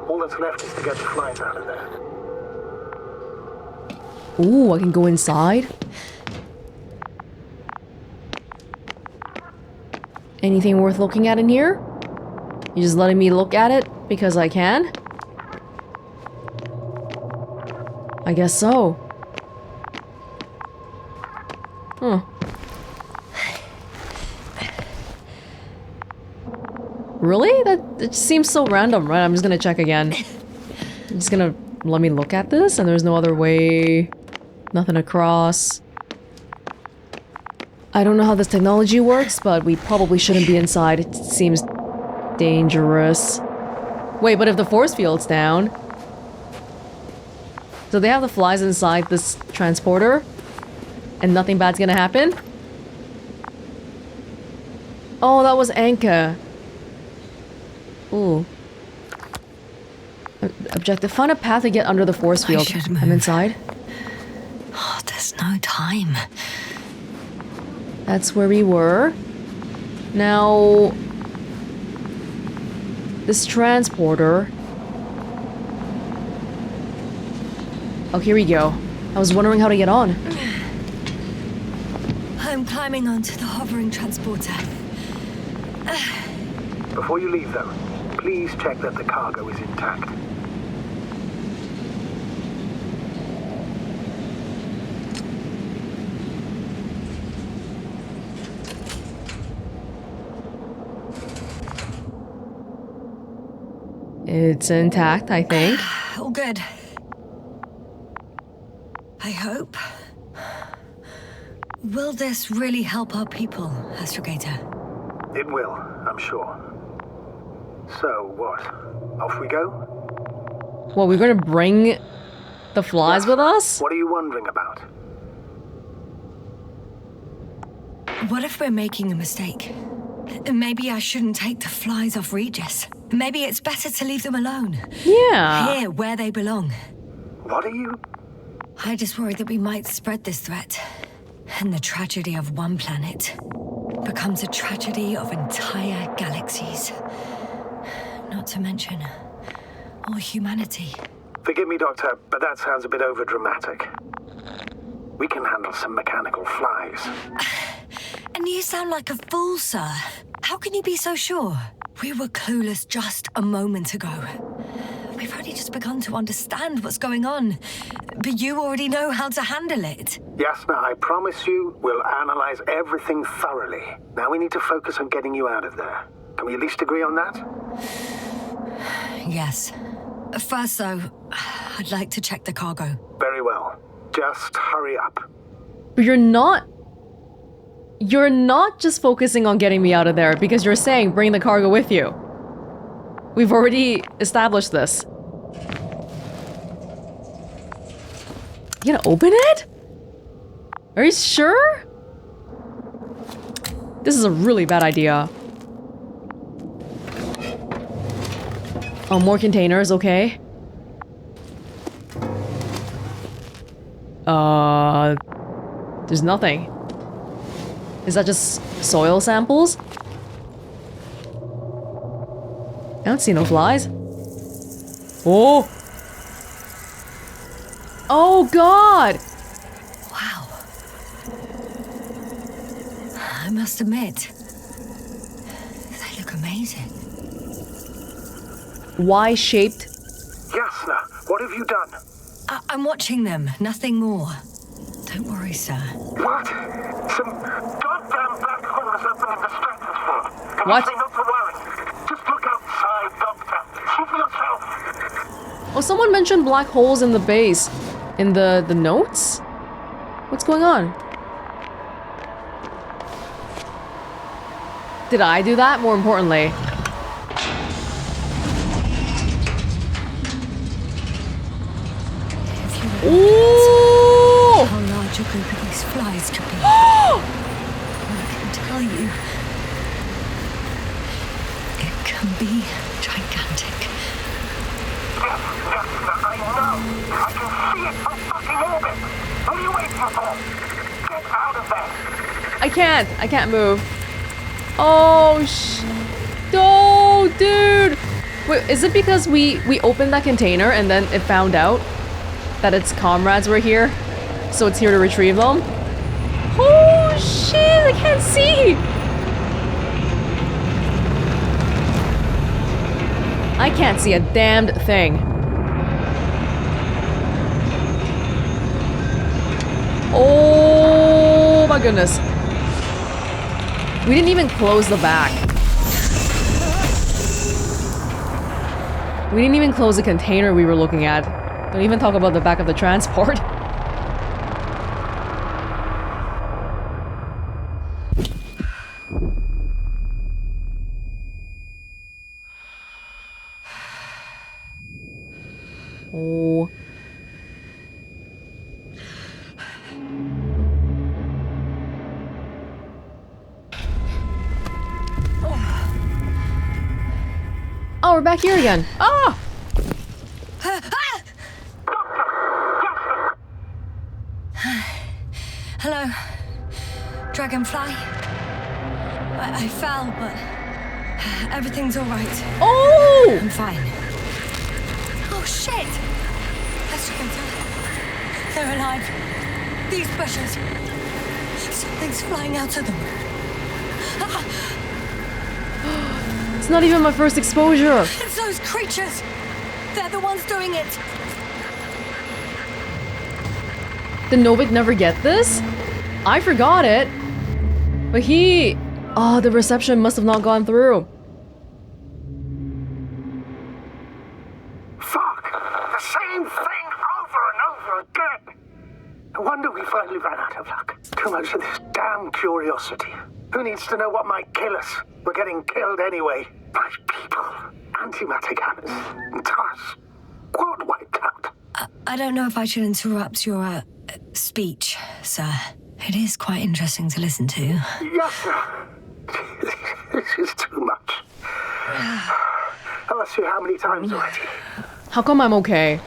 All that's left is to get the flies out of there. Ooh, I can go inside? Anything worth looking at in here? You just letting me look at it because I can? I guess so. Huh. Really? That it seems so random, right? I'm just gonna check again. I'm just gonna let me look at this and there's no other way. Nothing across. I don't know how this technology works, but we probably shouldn't be inside. It seems dangerous. Wait, but if the force field's down... So they have the flies inside this transporter? And nothing bad's gonna happen? Oh, that was Anka. Ooh. Objective. Find a path to get under the force field. I'm inside. Oh, there's no time. That's where we were. Now... This transporter... Oh, here we go. I was wondering how to get on. I'm climbing onto the hovering transporter. Before you leave, though, please check that the cargo is intact. It's intact, I think. All good. I hope. Will this really help our people, Astrogator? It will, I'm sure. So, what? Off we go? Well, we're gonna bring the flies with us? What are you wondering about? What if we're making a mistake? Maybe I shouldn't take the flies off Regis. Maybe it's better to leave them alone. Yeah. Here, where they belong. What are you... I just worry that we might spread this threat. And the tragedy of one planet becomes a tragedy of entire galaxies. Not to mention, all humanity. Forgive me, Doctor, but that sounds a bit overdramatic. We can handle some mechanical flies. And you sound like a fool, sir. How can you be so sure? We were clueless just a moment ago. We've only just begun to understand what's going on. But you already know how to handle it. Yasna, I promise you, we'll analyze everything thoroughly. Now we need to focus on getting you out of there. Can we at least agree on that? Yes. First, though, I'd like to check the cargo. Very well. Just hurry up. But you're not just focusing on getting me out of there because you're saying bring the cargo with you. We've already established this. You gonna open it? Are you sure? This is a really bad idea. Oh, more containers, okay. There's nothing. Is that just soil samples? I don't see no flies. Oh! Oh God! Wow. I must admit, they look amazing. Y-shaped. Yasna, what have you done? I'm watching them, nothing more. Don't worry, sir. What? Some goddamn black holes opening the stratosphere. What? Not to worry. Just look outside, Doctor. See for yourself. Oh, someone mentioned black holes in the base. In the notes? What's going on? Did I do that? More importantly. Ooh! How large a group of these flies could be. I can tell you, it can be gigantic. Yasna, I know. I can see it from fucking orbit. What are you waiting for? Get out of there. I can't move. Oh, no, dude! Wait, is it because we opened that container and then it found out that its comrades were here? So it's here to retrieve them? Oh, shit! I can't see! I can't see a damned thing. Oh my goodness. We didn't even close the back. We didn't even close the container we were looking at. Don't even talk about the back of the transport. Oh. Oh, we're back here again. Ah! Hello, Dragonfly. I fell, but everything's all right. Oh! I'm fine. Oh shit! That's Dragonfly. They're alive. These bushes. Something's flying out of them. It's not even my first exposure. It's those creatures. They're the ones doing it. Did Novik never get this? I forgot it. But he... Oh, the reception must have not gone through. Fuck! The same thing over and over again! No wonder we finally ran out of luck. Too much of this damn curiosity. Who needs to know what might kill us? We're getting killed anyway. By people. Antimatter gunners. And TARS. World wiped out. I don't know if I should interrupt your speech, sir. It is quite interesting to listen to. Yes, sir. This is too much. I've asked you how many times already. How come I'm okay?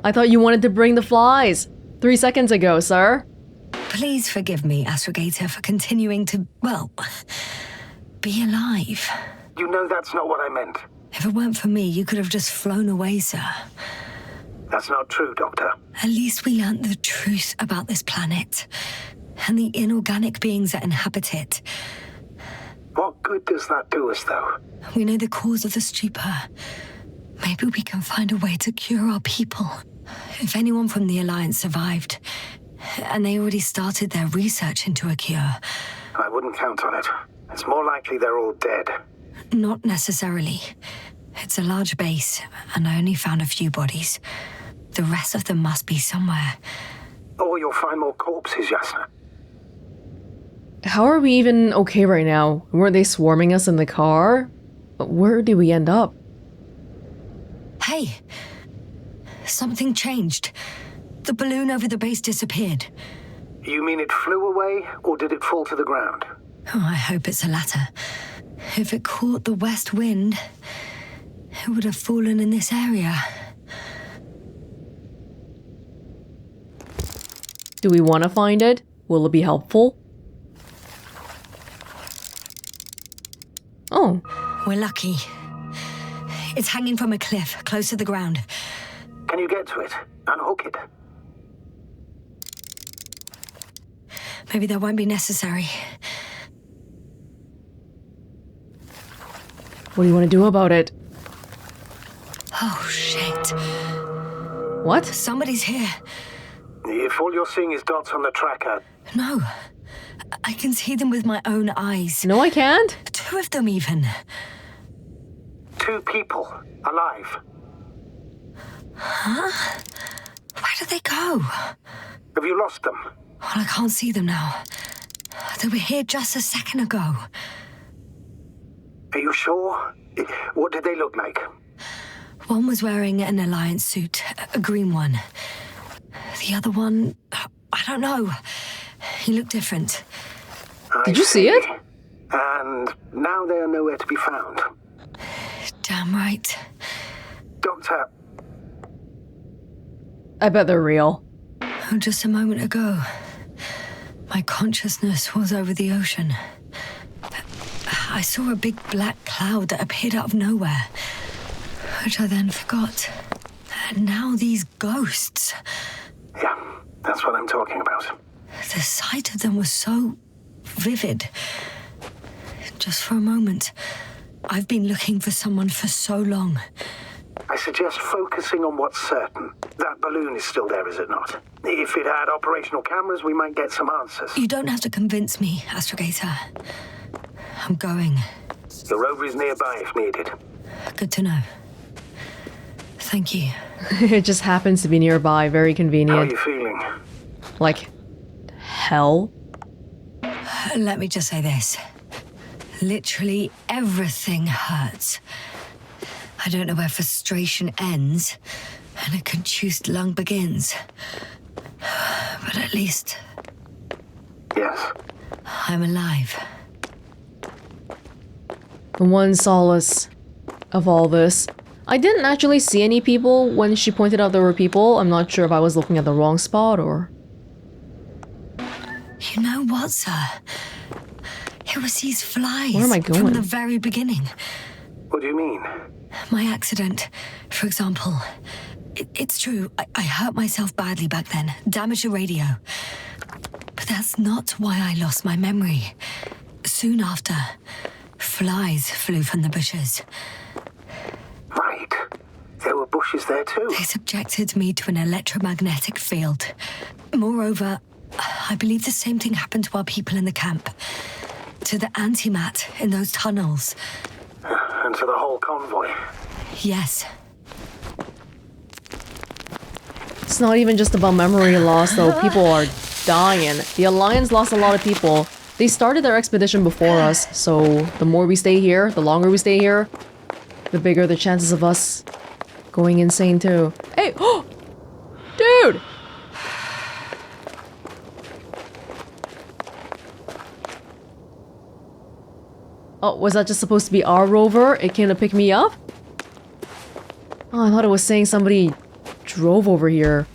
I thought you wanted to bring the flies 3 seconds ago, sir. Please forgive me, Astrogator, for continuing to, well, be alive. You know that's not what I meant. If it weren't for me, you could have just flown away, sir. That's not true, Doctor. At least we learned the truth about this planet and the inorganic beings that inhabit it. What good does that do us, though? We know the cause of the stupor. Maybe we can find a way to cure our people. If anyone from the Alliance survived, and they already started their research into a cure. I wouldn't count on it. It's more likely they're all dead. Not necessarily. It's a large base, and I only found a few bodies. The rest of them must be somewhere. Or you'll find more corpses, Yasna. How are we even okay right now? Weren't they swarming us in the car? Where did we end up? Hey! Something changed. The balloon over the base disappeared. You mean it flew away, or did it fall to the ground? Oh, I hope it's the latter. If it caught the west wind, it would have fallen in this area. Do we want to find it? Will it be helpful? Oh. We're lucky. It's hanging from a cliff, close to the ground. Can you get to it? Unhook it? Maybe that won't be necessary. What do you want to do about it? Oh, shit. What? Somebody's here. If all you're seeing is dots on the tracker... No. I can see them with my own eyes. No, I can't. 2 of them, even. 2 people. Alive. Huh? Where did they go? Have you lost them? Well, I can't see them now. They were here just a second ago. Are you sure? What did they look like? One was wearing an Alliance suit, a green one. The other one, I don't know. He looked different. Did you see it? And now they are nowhere to be found. Damn right. Doctor... I bet they're real. Oh, just a moment ago, my consciousness was over the ocean. I saw a big black cloud that appeared out of nowhere, which I then forgot. And now these ghosts. Yeah, that's what I'm talking about. The sight of them was so vivid. Just for a moment. I've been looking for someone for so long. I suggest focusing on what's certain. That balloon is still there, is it not? If it had operational cameras, we might get some answers. You don't have to convince me, Astrogator. I'm going. The rover is nearby if needed. Good to know. Thank you. It just happens to be nearby, very How are convenient. you feeling? Like, hell? Let me just say this. Literally everything hurts. I don't know where frustration ends and a contused lung begins. But at least Yes. I'm alive. The one solace of all this. I didn't actually see any people when she pointed out there were people. I'm not sure if I was looking at the wrong spot or... You know what, sir? It was these flies. Where am I going? From the very beginning. What do you mean? My accident, for example. It's true, I hurt myself badly back then. Damaged the radio. But that's not why I lost my memory. Soon after, flies flew from the bushes. Right. There were bushes there too. They subjected me to an electromagnetic field. Moreover, I believe the same thing happened to our people in the camp. To the antimat in those tunnels. And to the whole convoy. Yes. It's not even just about memory loss though, people are dying. The Alliance lost a lot of people. They started their expedition before us, so the more we stay here, the longer we stay here, the bigger the chances of us going insane too. Hey! Oh! Dude! Oh, was that just supposed to be our rover? It came to pick me up? Oh, I thought it was saying somebody drove over here.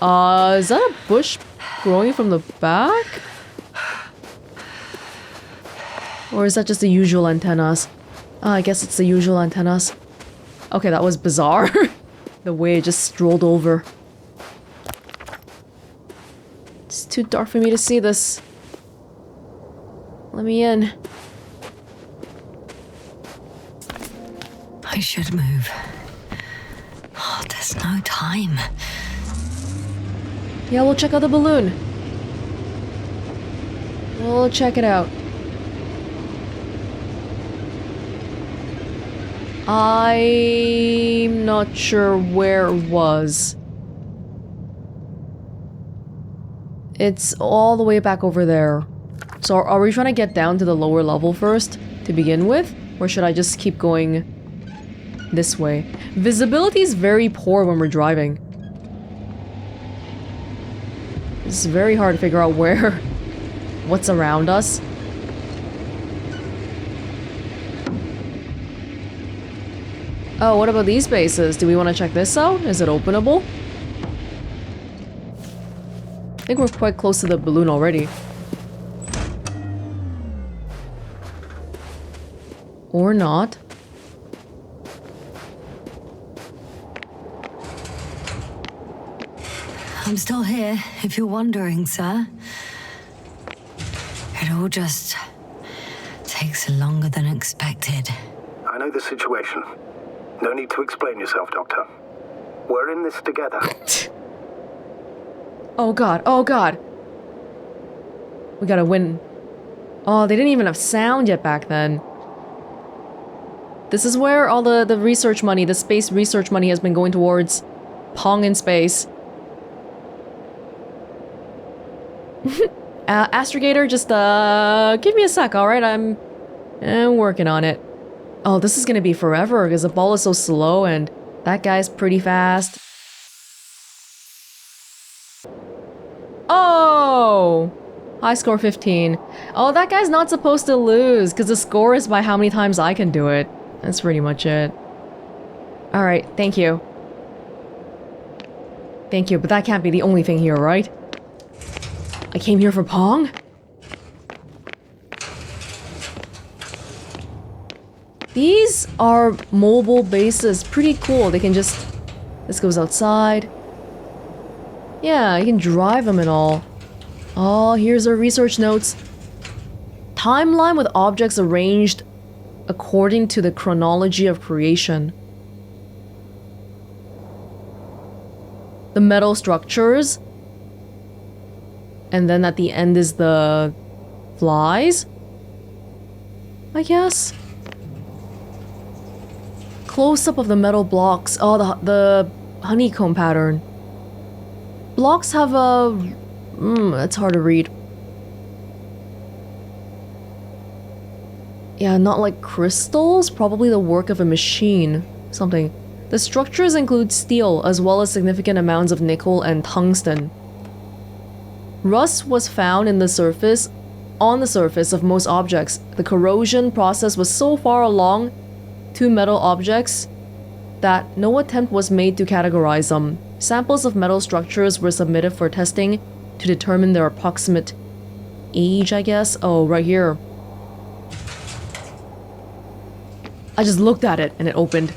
Is that a bush growing from the back? Or is that just the usual antennas? I guess it's the usual antennas. Okay, that was bizarre. The way it just strolled over. It's too dark for me to see this. Let me in. I should move. Oh, there's no time. Yeah, we'll check out the balloon. We'll check it out. I'm not sure where it was. It's all the way back over there. So are we trying to get down to the lower level first to begin with? Or should I just keep going this way? Visibility is very poor when we're driving. It's very hard to figure out what's around us. Oh, what about these bases? Do we want to check this out? Is it openable? I think we're quite close to the balloon already. Or not. I'm still here, if you're wondering, sir. It all just takes longer than expected. I know the situation. No need to explain yourself, Doctor. We're in this together. Oh god, oh god. We gotta win. Oh, they didn't even have sound yet back then. This is where all the research money, the space research money has been going towards Pong in space. Astrogator, just give me a sec, alright? I'm working on it. Oh, this is gonna be forever because the ball is so slow and that guy's pretty fast. Oh! High score 15. Oh, that guy's not supposed to lose because the score is by how many times I can do it. That's pretty much it. Alright, thank you. Thank you, but that can't be the only thing here, right? I came here for Pong? These are mobile bases. Pretty cool. They can just... This goes outside. Yeah, you can drive them and all. Oh, here's our research notes. Timeline with objects arranged according to the chronology of creation. The metal structures. And then at the end is the flies, I guess. Close-up of the metal blocks. Oh, the honeycomb pattern. Blocks have a... it's hard to read. Yeah, not like crystals. Probably the work of a machine. Something. The structures include steel, as well as significant amounts of nickel and tungsten. Rust was found on the surface of most objects. The corrosion process was so far along to metal objects that no attempt was made to categorize them. Samples of metal structures were submitted for testing to determine their approximate age, I guess. Oh, right here. I just looked at it and it opened.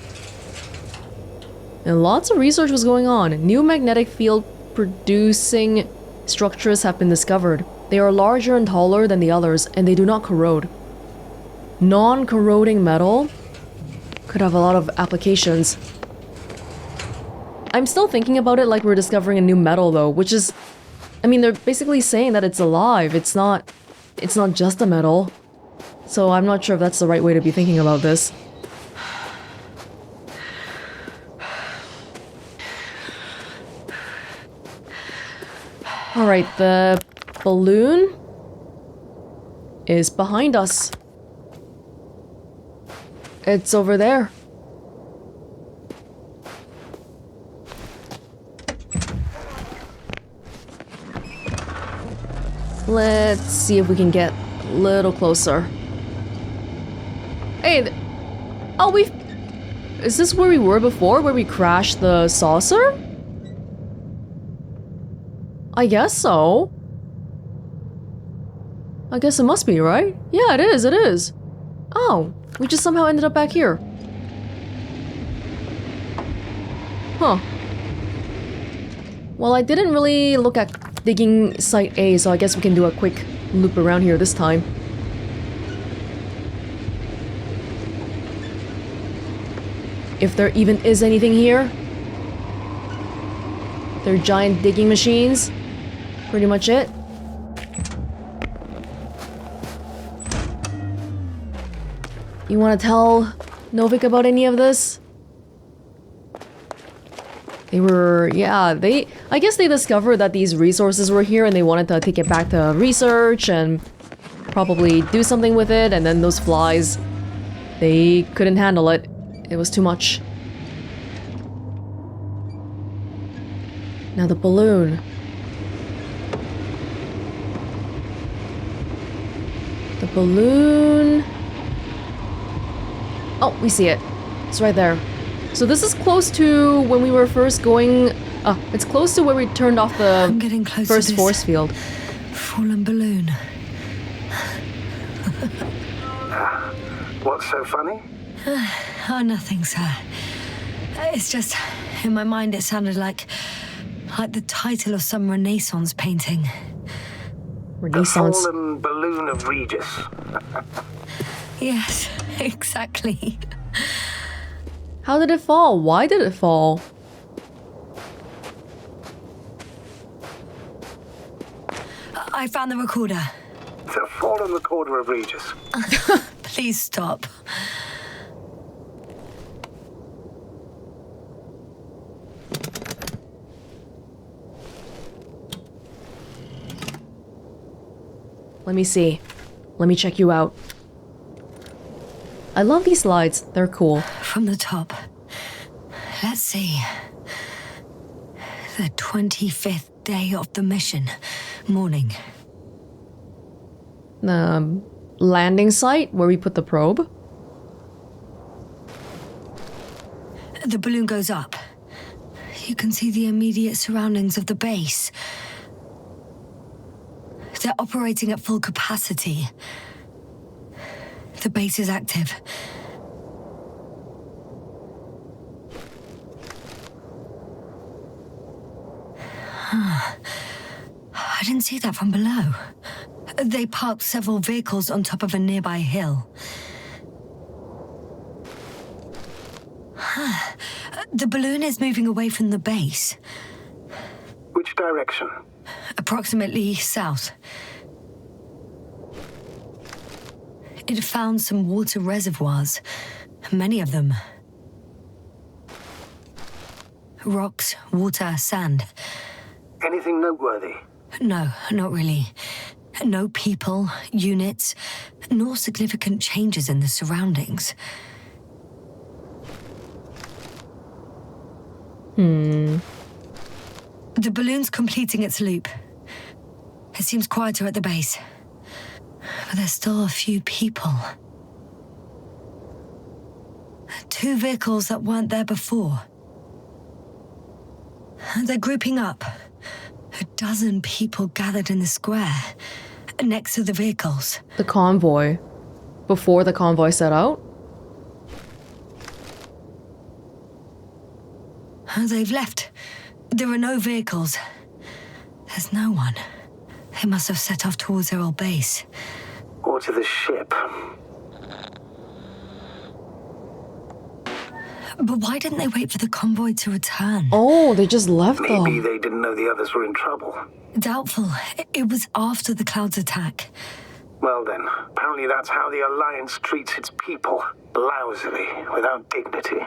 And lots of research was going on. New magnetic field producing structures have been discovered. They are larger and taller than the others, and they do not corrode. Non-corroding metal could have a lot of applications. I'm still thinking about it like we're discovering a new metal though, which is... I mean, they're basically saying that it's alive. It's not just a metal. So I'm not sure if that's the right way to be thinking about this. Alright, the balloon is behind us. It's over there. Let's see if we can get a little closer. Hey, oh, is this where we were before, where we crashed the saucer? I guess so. I guess it must be, right? Yeah, it is, it is. Oh, we just somehow ended up back here. Huh. Well, I didn't really look at digging Site A, so I guess we can do a quick loop around here this time. If there even is anything here. They're giant digging machines. Pretty much it. You want to tell Novik about any of this? They were, yeah, I guess they discovered that these resources were here and they wanted to take it back to research and probably do something with it, and then those flies, they couldn't handle it. It was too much. Now the balloon. The balloon... Oh, we see it. It's right there. So this is close to when we were first going... it's close to where we turned off the I'm getting close first to this force field. fallen balloon. What's so funny? Oh, nothing, sir. It's just, in my mind it sounded like the title of some Renaissance painting. Renaissance. The fallen balloon of Regis. Yes, exactly. How did it fall? Why did it fall? I found the recorder. The fallen recorder of Regis. Please stop. Let me see. Let me check you out. I love these slides. They're cool. From the top. Let's see. The 25th day of the mission. Morning. The landing site where we put the probe. The balloon goes up. You can see the immediate surroundings of the base. They're operating at full capacity. The base is active. I didn't see that from below. They parked several vehicles on top of a nearby hill. The balloon is moving away from the base. Which direction? Approximately south. It found some water reservoirs, many of them. Rocks, water, sand. Anything noteworthy? No, not really. No people, units, nor significant changes in the surroundings. The balloon's completing its loop. It seems quieter at the base. But there's still a few people. 2 vehicles that weren't there before. They're grouping up. 12 people gathered in the square, next to the vehicles. The convoy. Before the convoy set out? They've left. There are no vehicles. There's no one. They must have set off towards their old base. Or to the ship. But why didn't they wait for the convoy to return? Oh, they just left Maybe them. they didn't know the others were in trouble. Doubtful. It was after the Cloud's attack. Well then, apparently that's how the Alliance treats its people. Lousily, without dignity.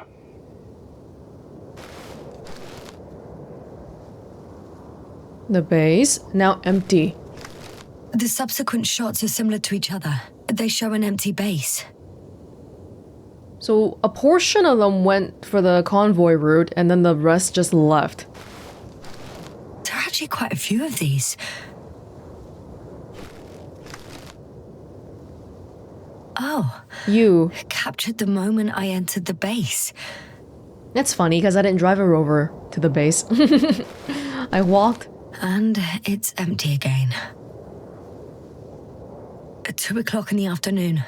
The base, now empty. The subsequent shots are similar to each other. They show an empty base. So a portion of them went for the convoy route and then the rest just left. There are actually quite a few of these. Oh, You. captured the moment I entered the base. That's funny because I didn't drive her over to the base. I walked. And it's empty again. At 2 o'clock in the afternoon.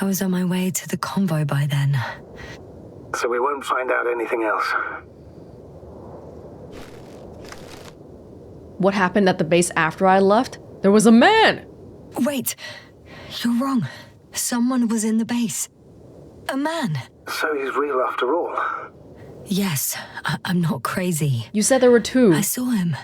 I was on my way to the convoy by then. So we won't find out anything else. What happened at the base after I left? There was a man! Wait, you're wrong. Someone was in the base. A man. So he's real after all. Yes, I'm not crazy. You said there were two. I saw him.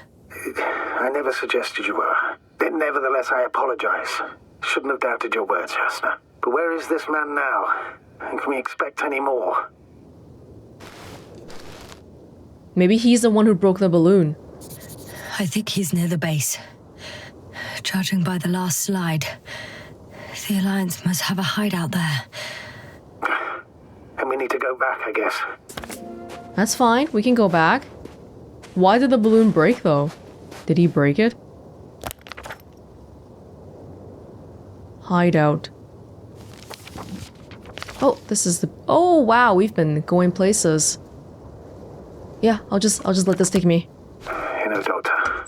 I never suggested you were. Nevertheless, I apologize. Shouldn't have doubted your words, Yasna. But where is this man now? And can we expect any more? Maybe he's the one who broke the balloon. I think he's near the base. Judging by the last slide, the Alliance must have a hideout there. And we need to go back, I guess. That's fine, we can go back. Why did the balloon break though? Did he break it? Hideout. Oh, this is the... Oh, wow, we've been going places. Yeah, I'll just let this take me. You know, Doctor,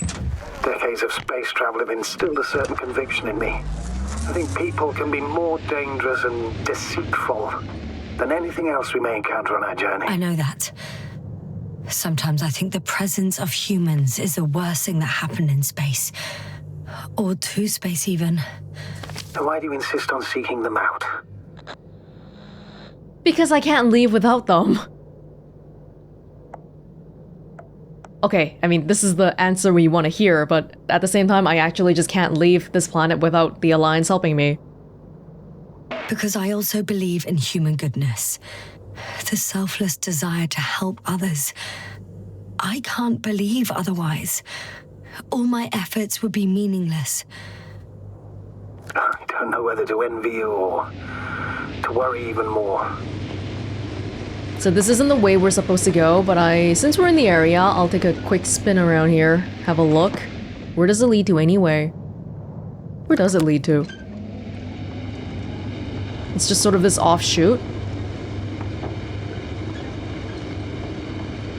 decades of space travel have instilled a certain conviction in me. I think people can be more dangerous and deceitful than anything else we may encounter on our journey. I know that. Sometimes I think the presence of humans is the worst thing that happened in space. Or to space, even. Then why do you insist on seeking them out? Because I can't leave without them. Okay, I mean, this is the answer we want to hear, but at the same time, I actually just can't leave this planet without the Alliance helping me. Because I also believe in human goodness. The selfless desire to help others. I can't believe otherwise. All my efforts would be meaningless. I don't know whether to envy you or to worry even more. So this isn't the way we're supposed to go, but since we're in the area, I'll take a quick spin around here, have a look. Where does it lead to anyway? Where does it lead to? It's just sort of this offshoot.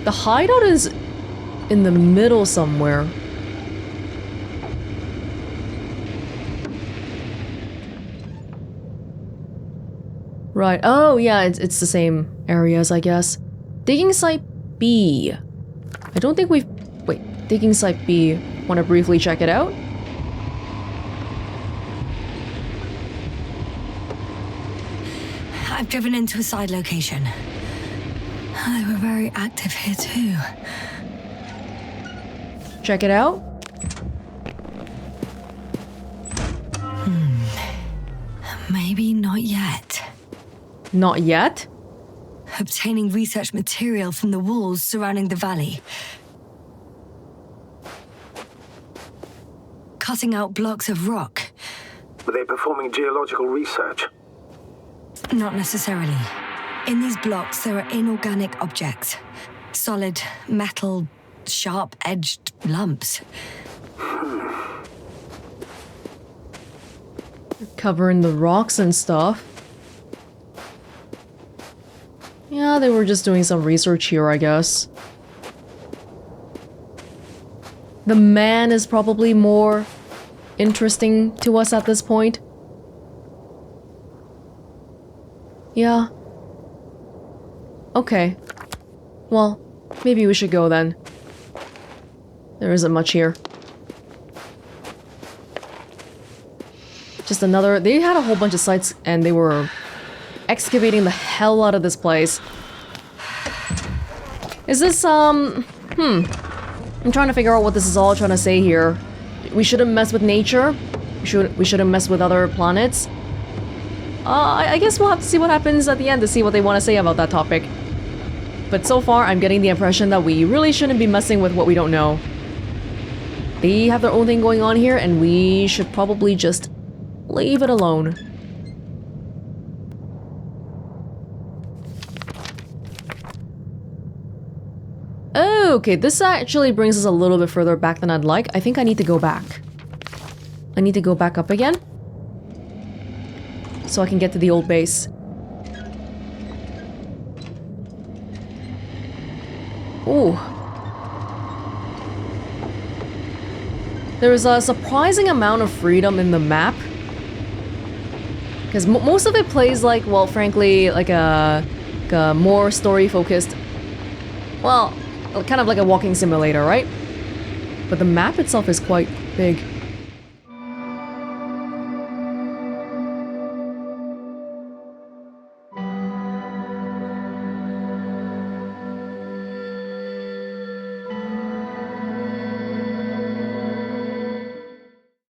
The hideout is in the middle somewhere. Right, oh yeah, it's the same areas, I guess. Digging Site B. I don't think we've... Wait, Digging Site B. Want to briefly check it out? I've driven into a side location. They were very active here too. Check it out? Maybe not yet. Not yet? Obtaining research material from the walls surrounding the valley. Cutting out blocks of rock. Were they performing geological research? Not necessarily. In these blocks, there are inorganic objects. Solid, metal, sharp-edged lumps. Covering the rocks and stuff. Yeah, they were just doing some research here, I guess. The man is probably more interesting to us at this point. Yeah. Okay. Well, maybe we should go then. There isn't much here. Just another... They had a whole bunch of sites and they were excavating the hell out of this place. Is this, I'm trying to figure out what this is all trying to say here. We shouldn't mess with nature. We shouldn't mess with other planets. I guess we'll have to see what happens at the end to see what they want to say about that topic. But so far, I'm getting the impression that we really shouldn't be messing with what we don't know. They have their own thing going on here, and we should probably just leave it alone. Okay, this actually brings us a little bit further back than I'd like. I think I need to go back. I need to go back up again. So I can get to the old base. Ooh. There is a surprising amount of freedom in the map. Because most of it plays like, well, frankly, like a more story-focused... Well, kind of like a walking simulator, right? But the map itself is quite big.